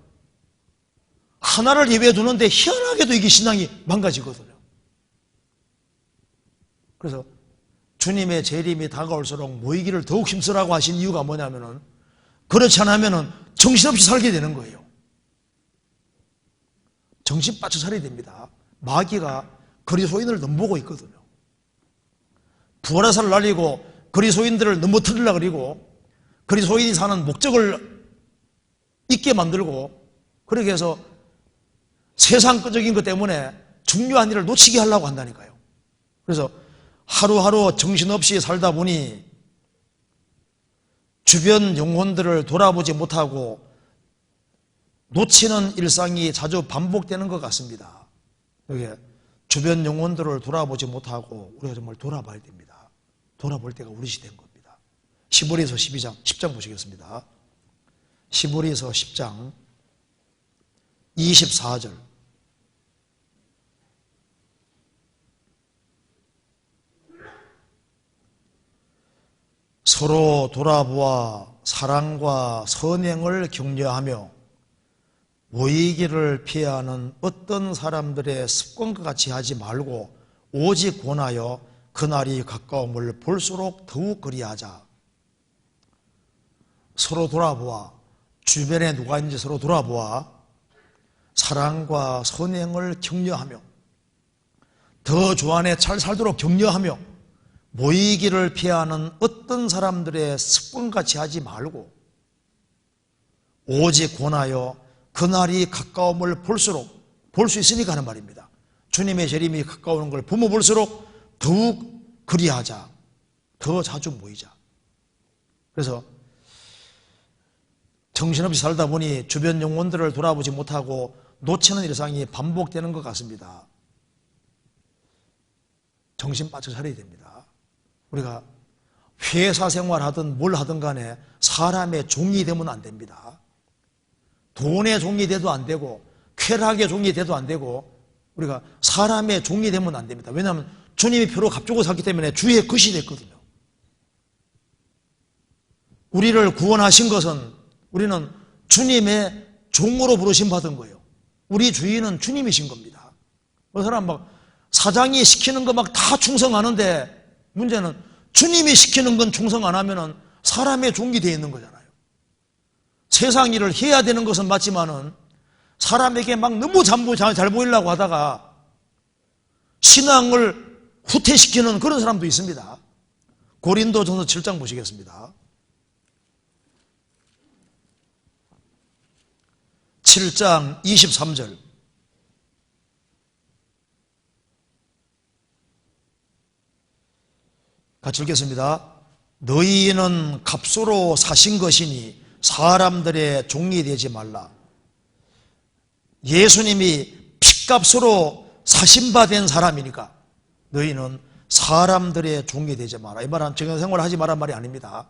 하나를 예외 두는데 희한하게도 이게 신앙이 망가지거든요. 그래서 주님의 재림이 다가올수록 모이기를 더욱 힘쓰라고 하신 이유가 뭐냐면은, 그렇지 않으면은 정신없이 살게 되는 거예요. 정신 바짝 차려야 됩니다. 마귀가 그리스도인을 넘보고 있거든요. 부활의사를 날리고 그리스도인들을 넘어뜨리려고 그리고 그리스도인이 사는 목적을 잊게 만들고, 그렇게 해서 세상적인 것 때문에 중요한 일을 놓치게 하려고 한다니까요. 그래서 하루하루 정신없이 살다 보니 주변 영혼들을 돌아보지 못하고 놓치는 일상이 자주 반복되는 것 같습니다. 여기 주변 영혼들을 돌아보지 못하고 우리가 정말 돌아봐야 됩니다. 돌아볼 때가 우리 시대인 겁니다. 시보리서 10장 보시겠습니다. 시보리서 10장 24절. 서로 돌아보아 사랑과 선행을 격려하며 모이기를 피하는 어떤 사람들의 습관과 같이 하지 말고 오직 권하여 그날이 가까움을 볼수록 더욱 그리하자. 서로 돌아보아, 주변에 누가 있는지 서로 돌아보아 사랑과 선행을 격려하며, 더 주 안에 잘 살도록 격려하며 모이기를 피하는 어떤 사람들의 습관같이 하지 말고 오직 권하여 그날이 가까움을 볼수록, 볼 수 있으니까 하는 말입니다. 주님의 재림이 가까우는 걸 보면 볼수록 더욱 그리하자. 더 자주 모이자. 그래서 정신없이 살다 보니 주변 영혼들을 돌아보지 못하고 놓치는 일상이 반복되는 것 같습니다. 정신 바짝 차려야 됩니다. 우리가 회사 생활하든 뭘 하든 간에 사람의 종이 되면 안 됩니다. 돈의 종이 돼도 안 되고 쾌락의 종이 돼도 안 되고 우리가 사람의 종이 되면 안 됩니다. 왜냐하면 주님이 표로 값주고 샀기 때문에 주의 것이 됐거든요. 우리를 구원하신 것은 우리는 주님의 종으로 부르심 받은 거예요. 우리 주인은 주님이신 겁니다. 그 사람 막 사장이 시키는 거 막 다 충성하는데 문제는 주님이 시키는 건 충성 안 하면은 사람의 종이 되어 있는 거잖아요. 세상 일을 해야 되는 것은 맞지만은 사람에게 막 너무 잘 보이려고 하다가 신앙을 후퇴시키는 그런 사람도 있습니다. 고린도전서 7장 보시겠습니다. 7장 23절. 같이 읽겠습니다. 너희는 값으로 사신 것이니 사람들의 종이 되지 말라. 예수님이 핏값으로 사신 바 된 사람이니까 너희는 사람들의 종이 되지 마라. 이 말은 직영생활 하지 말란 말이 아닙니다.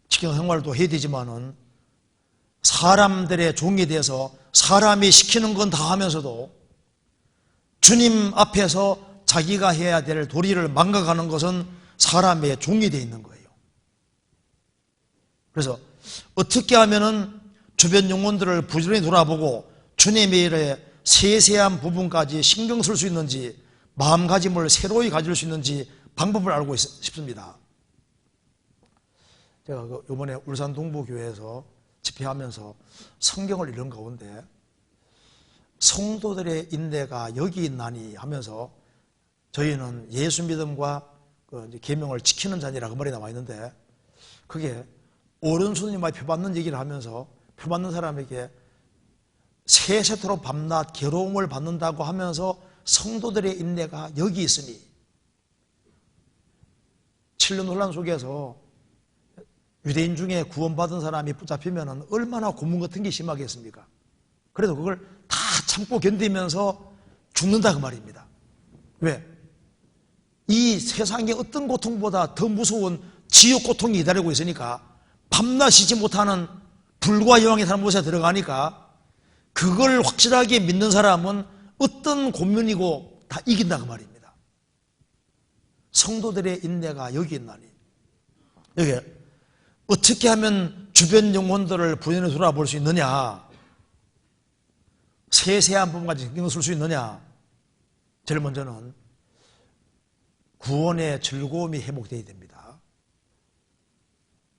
직영생활도 해야 되지만은 사람들의 종이 돼서 사람이 시키는 건 다 하면서도 주님 앞에서 자기가 해야 될 도리를 망각하는 것은 사람의 종이 되어 있는 거예요. 그래서 어떻게 하면은 주변 영혼들을 부지런히 돌아보고 주님의 일에 세세한 부분까지 신경 쓸 수 있는지, 마음가짐을 새로이 가질 수 있는지 방법을 알고 싶습니다. 제가 이번에 울산 동부교회에서 집회하면서 성경을 읽는 가운데 성도들의 인내가 여기 있나니 하면서 저희는 예수 믿음과 계명을 지키는 자니라 그 말이 나와 있는데 그게 오른손이 많이 표받는 얘기를 하면서 표받는 사람에게 세세토록 밤낮 괴로움을 받는다고 하면서 성도들의 인내가 여기 있으니 7년 혼란 속에서 유대인 중에 구원받은 사람이 붙잡히면 얼마나 고문 같은 게 심하겠습니까? 그래도 그걸 다 참고 견디면서 죽는다 그 말입니다. 왜? 이 세상의 어떤 고통보다 더 무서운 지옥 고통이 기다리고 있으니까 밤낮 쉬지 못하는 불과 여왕이 사는 곳에 들어가니까 그걸 확실하게 믿는 사람은 어떤 고민이고 다 이긴다 그 말입니다. 성도들의 인내가 여기 있나니 여기 어떻게 하면 주변 영혼들을 부연히 돌아볼 수 있느냐, 세세한 부분까지 신경 쓸 수 있느냐. 제일 먼저는 구원의 즐거움이 회복되어야 됩니다.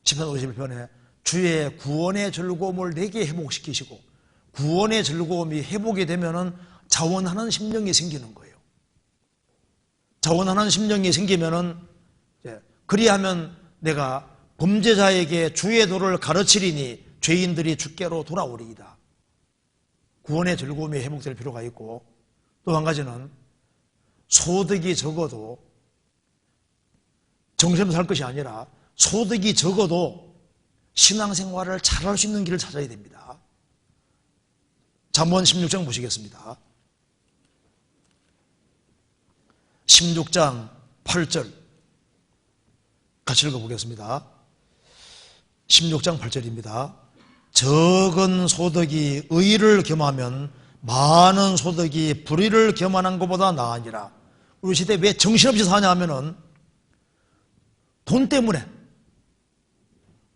시편 51편에 주의 구원의 즐거움을 내게 회복시키시고, 구원의 즐거움이 회복이 되면은 자원하는 심령이 생기는 거예요. 자원하는 심령이 생기면은 그리하면 내가 범죄자에게 주의 도를 가르치리니 죄인들이 주께로 돌아오리이다. 구원의 즐거움이 회복될 필요가 있고, 또 한 가지는 소득이 적어도 정신없이 살 것이 아니라 소득이 적어도 신앙생활을 잘할 수 있는 길을 찾아야 됩니다. 잠언 16장 보시겠습니다. 16장 8절 같이 읽어보겠습니다. 16장 8절입니다. 적은 소득이 의를 겸하면 많은 소득이 불의를 겸하는 것보다 나으니라. 우리 시대에 왜 정신없이 사냐 하면은 돈 때문에,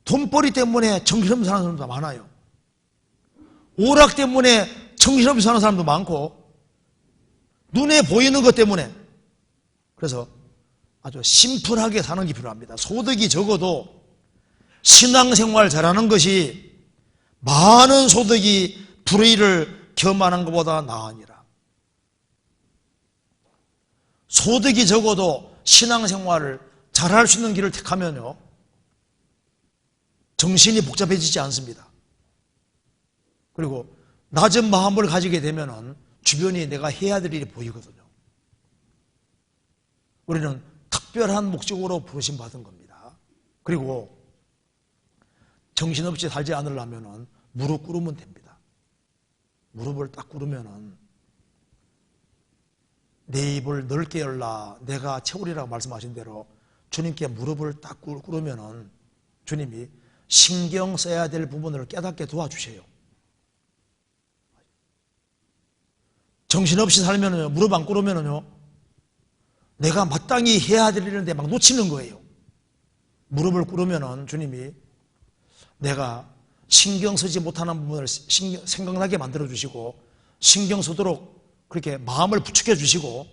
돈벌이 때문에 정신없이 사는 사람도 많아요. 오락 때문에 정신없이 사는 사람도 많고, 눈에 보이는 것 때문에. 그래서 아주 심플하게 사는 게 필요합니다. 소득이 적어도 신앙생활 잘하는 것이 많은 소득이 불의를 겸하는 것보다 나으니라. 소득이 적어도 신앙생활을 잘할 수 있는 길을 택하면요, 정신이 복잡해지지 않습니다. 그리고 낮은 마음을 가지게 되면은 주변이 내가 해야 될 일이 보이거든요. 우리는 특별한 목적으로 부르심 받은 겁니다. 그리고 정신없이 살지 않으려면은 무릎 꿇으면 됩니다. 무릎을 딱 꿇으면은 내 입을 넓게 열라 내가 채우리라고 말씀하신 대로 주님께 무릎을 딱 꿇으면은 주님이 신경 써야 될 부분을 깨닫게 도와주세요. 정신없이 살면은요, 무릎 안 꿇으면은요, 내가 마땅히 해야 될 일인데 막 놓치는 거예요. 무릎을 꿇으면은 주님이 내가 신경 쓰지 못하는 부분을 생각나게 만들어주시고, 신경 쓰도록 그렇게 마음을 부축해 주시고,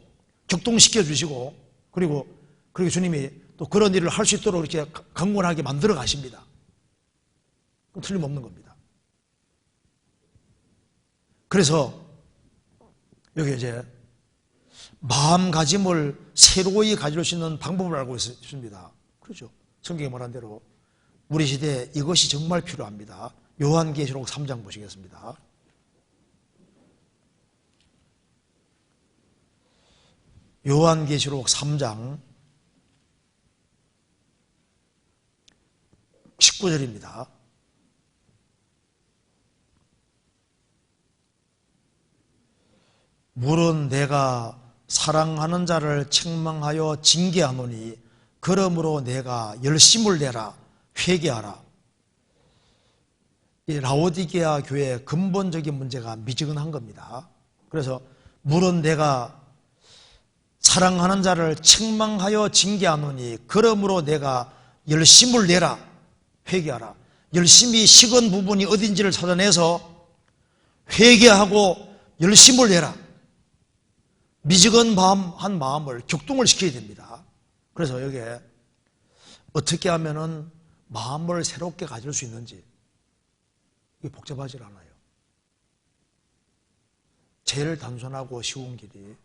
격동시켜 주시고, 그리고 주님이 또 그런 일을 할 수 있도록 이렇게 강건하게 만들어 가십니다. 그건 틀림없는 겁니다. 그래서 여기 이제 마음가짐을 새로이 가질 수 있는 방법을 알고 있습니다. 그렇죠? 성경에 말한 대로 우리 시대에 이것이 정말 필요합니다. 요한계시록 3장 보시겠습니다. 요한계시록 3장 19절입니다. 물은 내가 사랑하는 자를 책망하여 징계하노니 그러므로 내가 열심을 내라 회개하라. 이 라오디게아 교회의 근본적인 문제가 미지근한 겁니다. 그래서 물은 내가 사랑하는 자를 책망하여 징계하노니 그러므로 내가 열심을 내라 회개하라. 열심히 식은 부분이 어딘지를 찾아내서 회개하고 열심을 내라. 미지근한 마음을 격동을 시켜야 됩니다. 그래서 여기에 어떻게 하면은 마음을 새롭게 가질 수 있는지, 이게 복잡하지 않아요. 제일 단순하고 쉬운 길이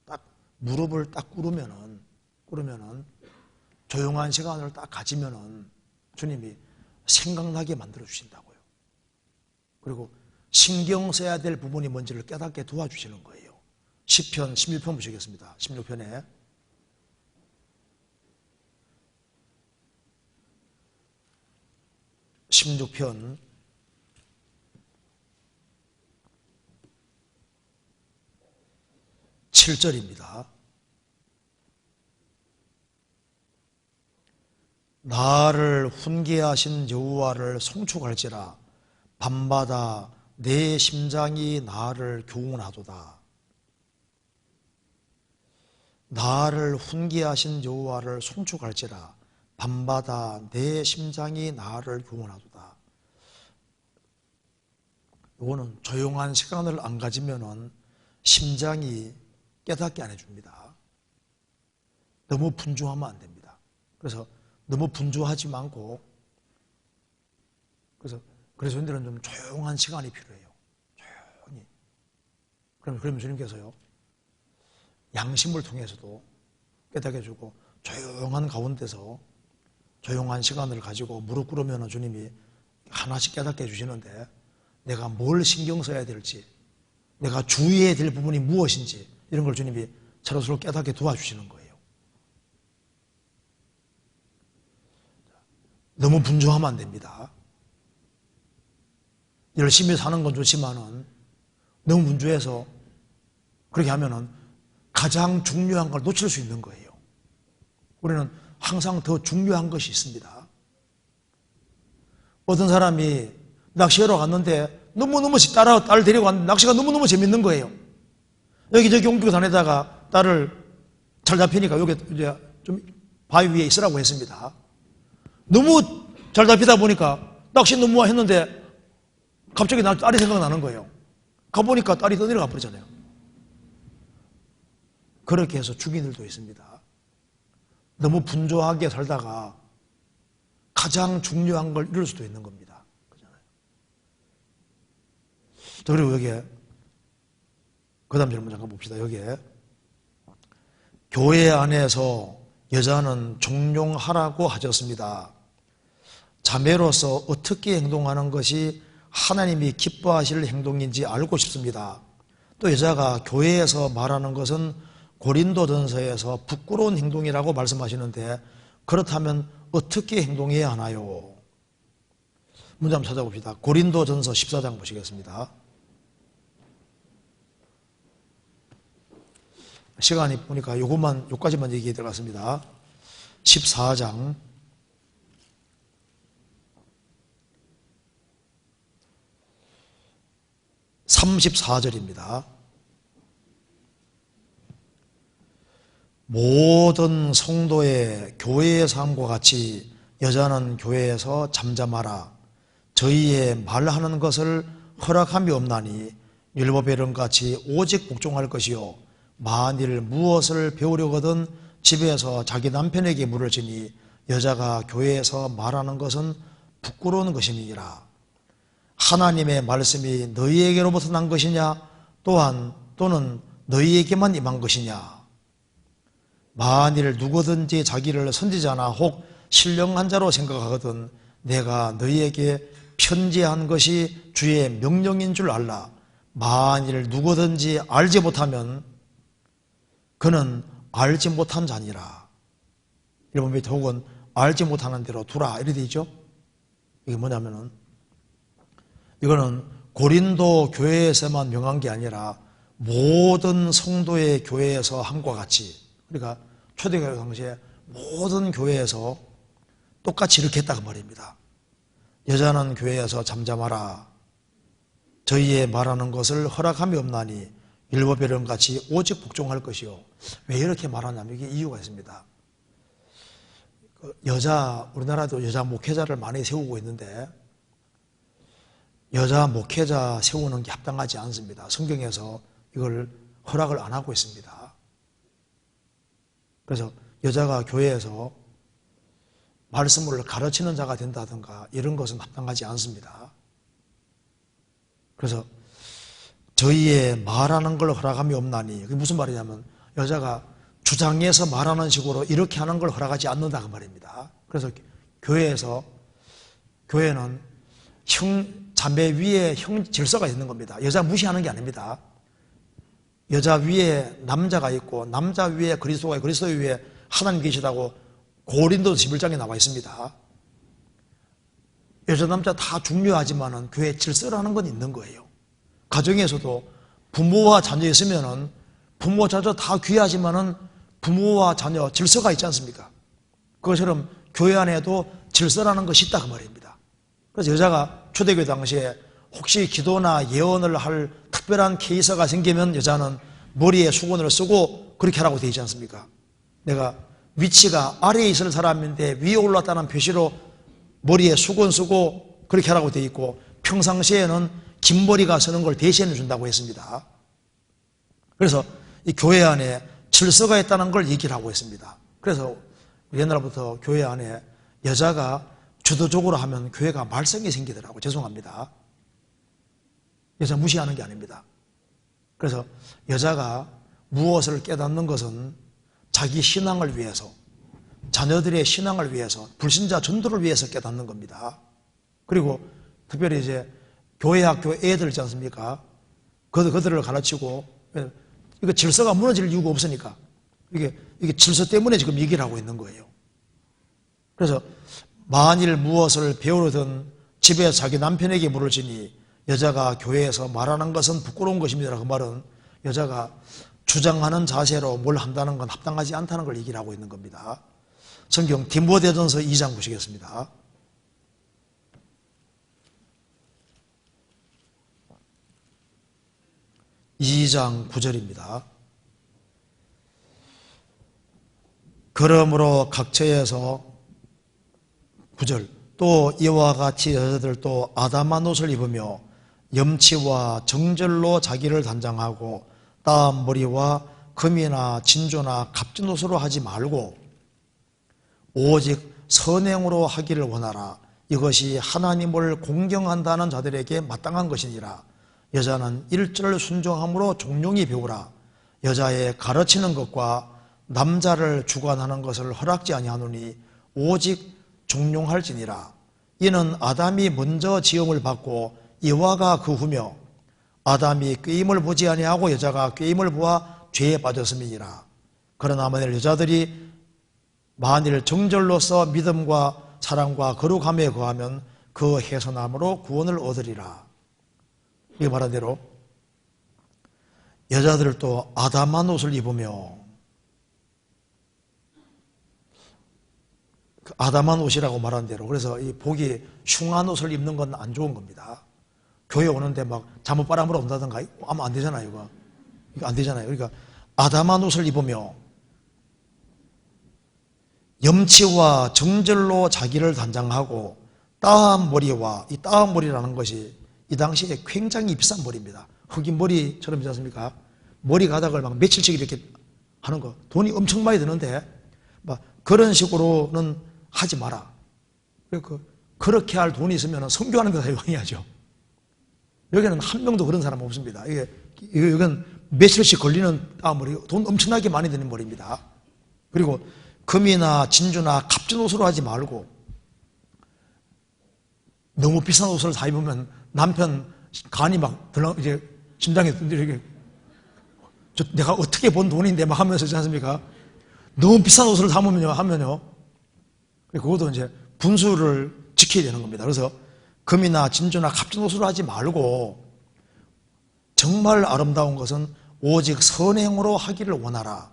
딱 무릎을 딱 꿇으면은 조용한 시간을 딱 가지면은 주님이 생각나게 만들어 주신다고요. 그리고 신경 써야 될 부분이 뭔지를 깨닫게 도와주시는 거예요. 시편 16편 보시겠습니다. 16편에 16편 7절입니다. 나를 훈계하신 여호와를 송축할지라 밤마다 내 심장이 나를 교훈하도다. 나를 훈계하신 여호와를 송축할지라 밤마다 내 심장이 나를 교훈하도다. 이거는 조용한 시간을 안 가지면은 심장이 깨닫게 안 해줍니다. 너무 분주하면 안 됩니다. 그래서 너무 분주하지 않고, 그래서 저희들은 좀 조용한 시간이 필요해요. 조용히. 그러면 주님께서요, 양심을 통해서도 깨닫게 해주고, 조용한 가운데서 조용한 시간을 가지고 무릎 꿇으면 주님이 하나씩 깨닫게 해주시는데, 내가 뭘 신경 써야 될지, 내가 주의해야 될 부분이 무엇인지, 이런 걸 주님이 서로서로 깨닫게 도와주시는 거예요. 너무 분주하면 안 됩니다. 열심히 사는 건 좋지만은 너무 분주해서 그렇게 하면은 가장 중요한 걸 놓칠 수 있는 거예요. 우리는 항상 더 중요한 것이 있습니다. 어떤 사람이 낚시하러 갔는데 너무너무 딸 데리고 갔는데 낚시가 너무너무 재밌는 거예요. 여기저기 옮기고 다니다가 딸을 잘 잡히니까 여기 이제 좀 바위 위에 있으라고 했습니다. 너무 잘 잡히다 보니까 낚시 너무 했는데 갑자기 딸이 생각나는 거예요. 가보니까 딸이 떠내려가 버리잖아요. 그렇게 해서 죽인 일도 있습니다. 너무 분주하게 살다가 가장 중요한 걸 잃을 수도 있는 겁니다. 그렇잖아요. 그리고 여기에 그 다음 질문 잠깐 봅시다. 여기에 교회 안에서 여자는 종용하라고 하셨습니다. 자매로서 어떻게 행동하는 것이 하나님이 기뻐하실 행동인지 알고 싶습니다. 또 여자가 교회에서 말하는 것은 고린도전서에서 부끄러운 행동이라고 말씀하시는데 그렇다면 어떻게 행동해야 하나요? 문제 한번 찾아봅시다. 고린도전서 14장 보시겠습니다. 시간이 보니까 요까지만 얘기해 들어갔습니다. 14장 34절입니다. 모든 성도의 교회의 삶과 같이 여자는 교회에서 잠잠하라. 저희의 말하는 것을 허락함이 없나니 율법에는같이 오직 복종할 것이요 만일 무엇을 배우려거든 집에서 자기 남편에게 물을 지니 여자가 교회에서 말하는 것은 부끄러운 것임이니라. 하나님의 말씀이 너희에게로부터 난 것이냐 또는 너희에게만 임한 것이냐. 만일 누구든지 자기를 선지자나 혹 신령한 자로 생각하거든 내가 너희에게 편지한 것이 주의 명령인 줄 알라. 만일 누구든지 알지 못하면 그는 알지 못한 자니라. 일본 밑에 혹은 알지 못하는 대로 두라 이렇게 되어 있죠. 이게 뭐냐면은 이거는 고린도 교회에서만 명한 게 아니라 모든 성도의 교회에서 함과 같이, 그러니까 초대교회 당시에 모든 교회에서 똑같이 이렇게 했다고 말입니다. 여자는 교회에서 잠잠하라. 저희의 말하는 것을 허락함이 없나니 율법에는같이 오직 복종할 것이요. 왜 이렇게 말하냐면 이게 이유가 있습니다. 우리나라도 여자 목회자를 많이 세우고 있는데 여자 목회자 세우는 게 합당하지 않습니다. 성경에서 이걸 허락을 안 하고 있습니다. 그래서 여자가 교회에서 말씀을 가르치는 자가 된다든가 이런 것은 합당하지 않습니다. 그래서 저희의 말하는 걸 허락함이 없나니, 그게 무슨 말이냐면 여자가 주장해서 말하는 식으로 이렇게 하는 걸 허락하지 않는다고 말입니다. 그래서 교회에서 교회는 자매 위에 질서가 있는 겁니다. 여자 무시하는 게 아닙니다. 여자 위에 남자가 있고 남자 위에 그리스도가 있고 그리스도 위에 하나님 계시다고 고린도 11장에 나와 있습니다. 여자 남자 다 중요하지만은 교회 질서라는 건 있는 거예요. 가정에서도 부모와 자녀 있으면은 부모 자녀 다 귀하지만은 부모와 자녀 질서가 있지 않습니까? 그것처럼 교회 안에도 질서라는 것이 있다 그 말입니다. 그래서 여자가 초대교회 당시에 혹시 기도나 예언을 할 특별한 케이스가 생기면 여자는 머리에 수건을 쓰고 그렇게 하라고 되어 있지 않습니까? 내가 위치가 아래에 있을 사람인데 위에 올랐다는 표시로 머리에 수건 쓰고 그렇게 하라고 되어 있고 평상시에는 긴 머리가 서는 걸 대신해 준다고 했습니다. 그래서 이 교회 안에 질서가 있다는 걸 얘기를 하고 있습니다. 그래서 옛날부터 교회 안에 여자가 주도적으로 하면 교회가 말썽이 생기더라고요. 죄송합니다. 여자 무시하는 게 아닙니다. 그래서 여자가 무엇을 깨닫는 것은 자기 신앙을 위해서, 자녀들의 신앙을 위해서, 불신자 전도를 위해서 깨닫는 겁니다. 그리고 특별히 이제 교회 학교 애들 있지 않습니까? 그들을 가르치고, 이거 질서가 무너질 이유가 없으니까 이게 질서 때문에 지금 얘기를 하고 있는 거예요. 그래서 만일 무엇을 배우려든 집에 자기 남편에게 물을지니 여자가 교회에서 말하는 것은 부끄러운 것입니다. 그 말은 여자가 주장하는 자세로 뭘 한다는 건 합당하지 않다는 걸 얘기를 하고 있는 겁니다. 성경 디모데전서 2장 보시겠습니다. 2장 9절입니다. 그러므로 각처에서 9절 또 이와 같이 여자들도 아담한 옷을 입으며 염치와 정절로 자기를 단장하고 따은 머리와 금이나 진주나 값진 옷으로 하지 말고 오직 선행으로 하기를 원하라. 이것이 하나님을 공경한다는 자들에게 마땅한 것이니라. 여자는 일절 순종함으로 종용히 배우라. 여자의 가르치는 것과 남자를 주관하는 것을 허락지 아니하노니 오직 종용할지니라. 이는 아담이 먼저 지음을 받고 이와가 그 후며 아담이 꾀임을 보지 아니하고 여자가 꾀임을 보아 죄에 빠졌음이니라. 그러나 만일 정절로서 믿음과 사랑과 거룩함에 거하면 그 해선함으로 구원을 얻으리라. 이 말한 대로 여자들도 아담한 옷을 입으며 아담한 옷이라고 말한 대로 그래서 이 복이 흉한 옷을 입는 건 안 좋은 겁니다. 교회 오는데 막 잠옷 바람으로 온다든가 하면 안 되잖아요. 이거 안 되잖아요. 그러니까 아담한 옷을 입으며 염치와 정절로 자기를 단장하고 따은 머리와 이 따은 머리라는 것이 이 당시에 굉장히 비싼 머리입니다. 흑인 머리처럼 있지 않습니까? 머리 가닥을 막 며칠씩 이렇게 하는 거 돈이 엄청 많이 드는데 막 그런 식으로는 하지 마라. 그렇게 할 돈이 있으면 선교하는 데 사용해야죠. 여기는 한 명도 그런 사람 없습니다. 이건 며칠씩 걸리는 따은 머리, 돈 엄청나게 많이 드는 머리입니다. 그리고 금이나 진주나 값진 옷으로 하지 말고 너무 비싼 옷을 다 입으면 남편 간이 막 이제 심장에 이렇게 내가 어떻게 번 돈인데 막 하면서 있지 않습니까? 너무 비싼 옷을 하면요. 그것도 이제 분수를 지켜야 되는 겁니다. 그래서 금이나 진주나 값진 옷으로 하지 말고 정말 아름다운 것은 오직 선행으로 하기를 원하라.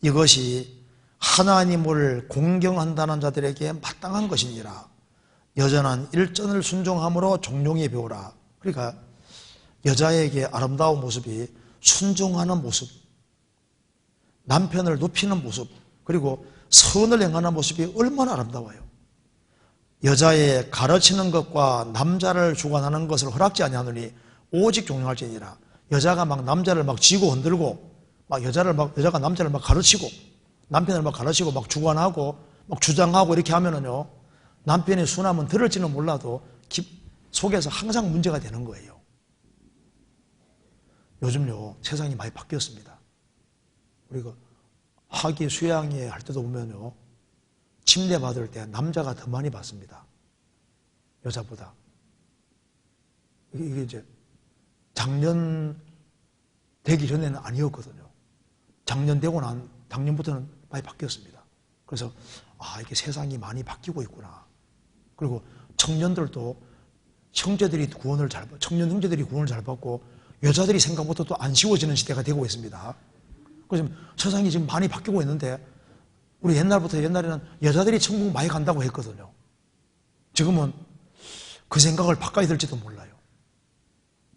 이것이 하나님을 공경한다는 자들에게 마땅한 것이니라. 여자는 일전을 순종함으로 종용히 배우라. 그러니까 여자에게 아름다운 모습이 순종하는 모습, 남편을 높이는 모습, 그리고 선을 행하는 모습이 얼마나 아름다워요. 여자의 가르치는 것과 남자를 주관하는 것을 허락지 아니하노니 오직 종용할지니라. 여자가 막 남자를 막 쥐고 흔들고 여자가 남자를 막 가르치고 남편을 막 가르치고 막 주관하고 막 주장하고 이렇게 하면은요, 남편의 순함은 들을지는 몰라도 속에서 항상 문제가 되는 거예요. 요즘요, 세상이 많이 바뀌었습니다. 우리가 학위 수양회 할 때도 보면요, 침대 받을 때 남자가 더 많이 받습니다. 여자보다. 이게 이제 작년 되기 전에는 아니었거든요. 작년 되고 작년부터는 많이 바뀌었습니다. 그래서 이게 세상이 많이 바뀌고 있구나. 그리고 청년들도 청년 형제들이 구원을 잘 받고 여자들이 생각보다 또 안 쉬워지는 시대가 되고 있습니다. 그래서 세상이 지금 많이 바뀌고 있는데 우리 옛날에는 여자들이 천국 많이 간다고 했거든요. 지금은 그 생각을 바꿔야 될지도 몰라요.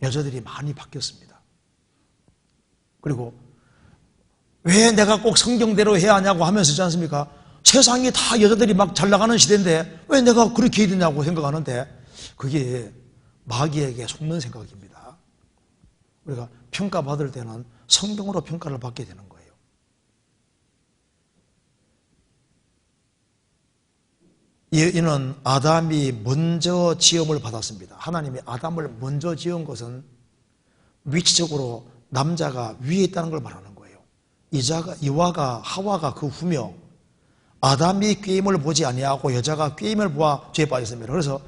여자들이 많이 바뀌었습니다. 그리고 왜 내가 꼭 성경대로 해야 하냐고 하면서 있지 않습니까? 세상이 다 여자들이 막 잘 나가는 시대인데 왜 내가 그렇게 해야 되냐고 생각하는데 그게 마귀에게 속는 생각입니다. 우리가 평가받을 때는 성경으로 평가를 받게 되는 거예요. 이는 아담이 먼저 지음을 받았습니다. 하나님이 아담을 먼저 지은 것은 위치적으로 남자가 위에 있다는 걸 말하는 거예요. 이와가 하와가 그 후며 아담이 꾀임을 보지 아니하고 여자가 꾀임을 보아 죄에 빠졌습니다. 그래서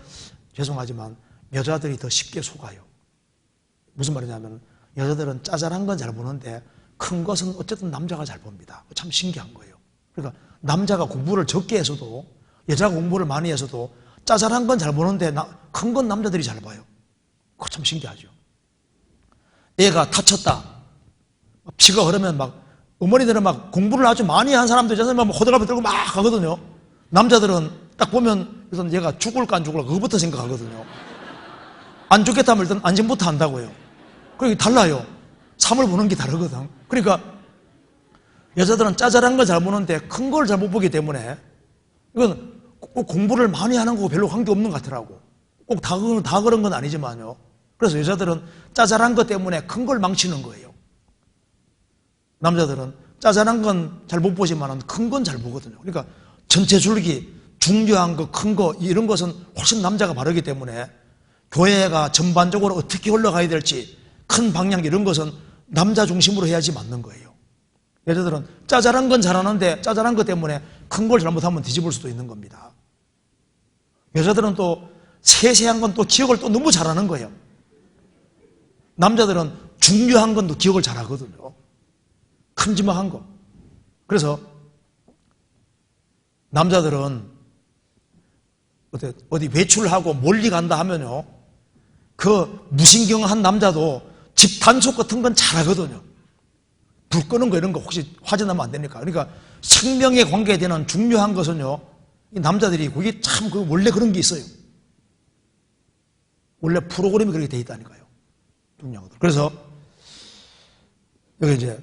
죄송하지만 여자들이 더 쉽게 속아요. 무슨 말이냐면 여자들은 짜잘한 건 잘 보는데 큰 것은 어쨌든 남자가 잘 봅니다. 참 신기한 거예요. 그러니까 남자가 공부를 적게 해서도 여자가 공부를 많이 해서도 짜잘한 건 잘 보는데 큰 건 남자들이 잘 봐요. 그거 참 신기하죠. 애가 다쳤다. 피가 흐르면 어머니들은 공부를 아주 많이 한 사람들 있잖아요. 호들갑을 들고 막 가거든요. 남자들은 딱 보면 우선 얘가 죽을까 안 죽을까 그거부터 생각하거든요. 안 죽겠다면 일단 안심부터 한다고요. 그러니까 달라요. 삶을 보는 게 다르거든. 그러니까 여자들은 짜잘한 걸 잘 보는데 큰 걸 잘 못 보기 때문에 이건 꼭 공부를 많이 하는 거고 별로 관계없는 것 같더라고. 꼭 다 그런 건 아니지만요. 그래서 여자들은 짜잘한 것 때문에 큰 걸 망치는 거예요. 남자들은 짜잘한 건 잘 못 보지만 큰 건 잘 보거든요. 그러니까 전체 줄기, 중요한 거, 큰 거 이런 것은 훨씬 남자가 바르기 때문에 교회가 전반적으로 어떻게 흘러가야 될지 큰 방향 이런 것은 남자 중심으로 해야지 맞는 거예요. 여자들은 짜잘한 건 잘하는데 짜잘한 것 때문에 큰 걸 잘못하면 뒤집을 수도 있는 겁니다. 여자들은 또 세세한 건 또 기억을 또 너무 잘하는 거예요. 남자들은 중요한 건 또 기억을 잘하거든요. 큼지막한 거. 그래서 남자들은 어디 외출하고 멀리 간다 하면요, 그 무신경한 남자도 집 단속 같은 건 잘하거든요. 불 끄는 거 이런 거 혹시 화재 나면 안 되니까. 그러니까 생명에 관계되는 중요한 것은요, 이 남자들이 그게 참 원래 그런 게 있어요. 원래 프로그램이 그렇게 돼 있다니까요. 중요한 것들. 그래서 여기 이제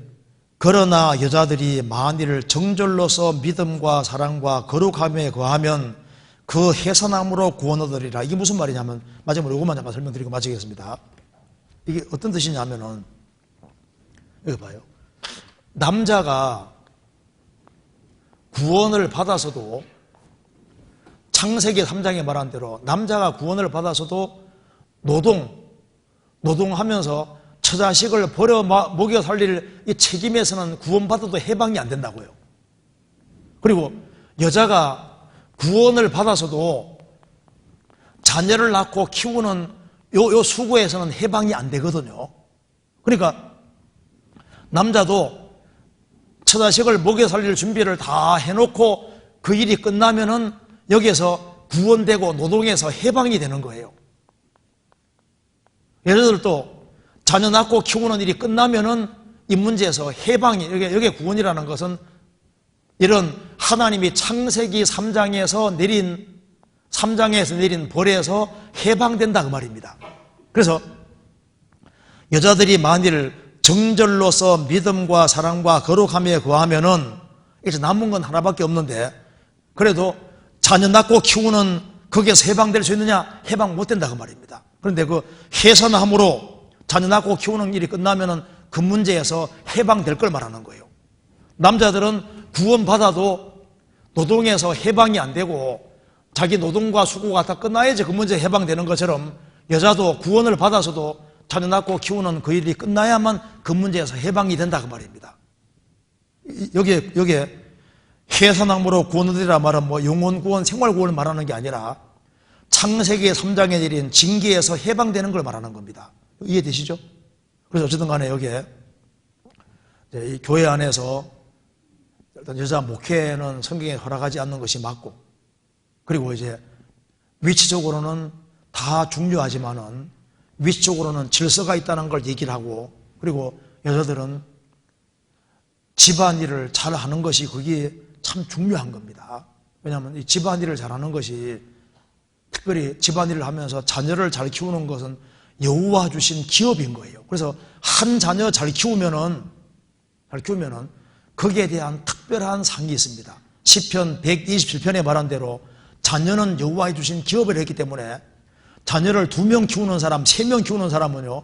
그러나 여자들이 만일 정절로서 믿음과 사랑과 거룩함에 거하면 그 해산함으로 구원 얻으리라. 이게 무슨 말이냐면 마지막으로 이것만 잠깐 설명드리고 마치겠습니다. 이게 어떤 뜻이냐면은 여기 봐요. 남자가 구원을 받아서도 창세기 3장에 말한 대로 남자가 구원을 받아서도 노동하면서 처자식을 버려 먹여 살릴 이 책임에서는 구원받아도 해방이 안 된다고요. 그리고 여자가 구원을 받아서도 자녀를 낳고 키우는 요 수고에서는 해방이 안 되거든요. 그러니까 남자도 처자식을 먹여 살릴 준비를 다 해놓고 그 일이 끝나면은 여기에서 구원되고 노동에서 해방이 되는 거예요. 여자들도 자녀 낳고 키우는 일이 끝나면은 이 문제에서 해방이, 여기에 구원이라는 것은 이런 하나님이 창세기 3장에서 내린 벌에서 해방된다 그 말입니다. 그래서 여자들이 만일 정절로서 믿음과 사랑과 거룩함에 거하면은 이제 남은 건 하나밖에 없는데 그래도 자녀 낳고 키우는 거기에서 해방될 수 있느냐? 해방 못 된다 그 말입니다. 그런데 그 해산함으로 자녀 낳고 키우는 일이 끝나면은 그 문제에서 해방될 걸 말하는 거예요. 남자들은 구원받아도 노동에서 해방이 안 되고 자기 노동과 수고가 다 끝나야지 그 문제 해방되는 것처럼 여자도 구원을 받아서도 자녀 낳고 키우는 그 일이 끝나야만 그 문제에서 해방이 된다 그 말입니다. 여기에 해산함으로 구원 얻으리라 말은 영혼 구원, 생활 구원을 말하는 게 아니라 창세기 3장에 내린 징계에서 해방되는 걸 말하는 겁니다. 이해되시죠? 그래서 어쨌든 간에 여기에 이 교회 안에서 일단 여자 목회는 성경에 허락하지 않는 것이 맞고, 그리고 이제 위치적으로는 다 중요하지만은 위치적으로는 질서가 있다는 걸 얘기를 하고, 그리고 여자들은 집안일을 잘 하는 것이 그게 참 중요한 겁니다. 왜냐하면 이 집안일을 잘하는 것이, 특별히 집안일을 하면서 자녀를 잘 키우는 것은 여호와 주신 기업인 거예요. 그래서 한 자녀 잘 키우면은 거기에 대한 특별한 상이 있습니다. 시편 127편에 말한 대로 자녀는 여호와의 주신 기업을 했기 때문에, 자녀를 2명 키우는 사람, 3명 키우는 사람은요,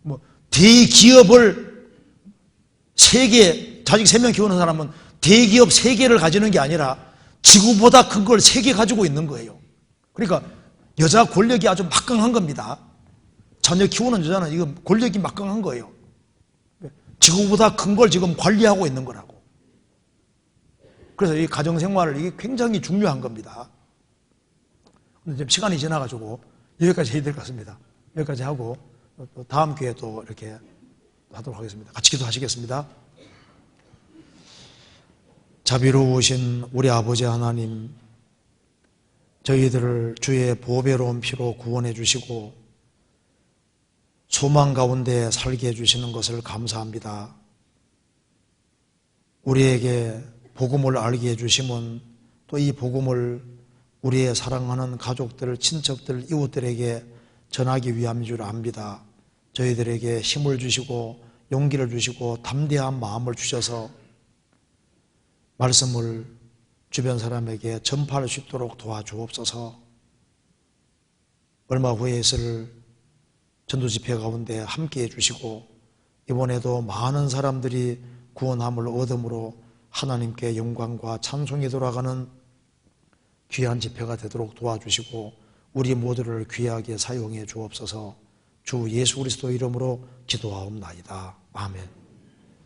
뭐 대기업을 3개, 자식 3명 키우는 사람은 대기업 3개를 가지는 게 아니라 지구보다 큰 걸 3개 가지고 있는 거예요. 그러니까 여자 권력이 아주 막강한 겁니다. 자녀 키우는 여자는 이거 권력이 막강한 거예요. 지구보다 큰 걸 지금 관리하고 있는 거라고. 그래서 이 가정생활을, 이게 굉장히 중요한 겁니다. 근데 지금 시간이 지나가지고 여기까지 해야 될 것 같습니다. 여기까지 하고 또 다음 기회에 또 이렇게 하도록 하겠습니다. 같이 기도하시겠습니다. 자비로우신 우리 아버지 하나님, 저희들을 주의 보배로운 피로 구원해 주시고 소망 가운데 살게 해주시는 것을 감사합니다. 우리에게 복음을 알게 해주심은 또 이 복음을 우리의 사랑하는 가족들, 친척들, 이웃들에게 전하기 위함인 줄 압니다. 저희들에게 힘을 주시고 용기를 주시고 담대한 마음을 주셔서 말씀을 주변 사람에게 전파할 수 있도록 도와주옵소서. 얼마 후에 있을 전도집회 가운데 함께해 주시고 이번에도 많은 사람들이 구원함을 얻음으로 하나님께 영광과 찬송이 돌아가는 귀한 집회가 되도록 도와주시고 우리 모두를 귀하게 사용해 주옵소서. 주 예수 그리스도 이름으로 기도하옵나이다. 아멘.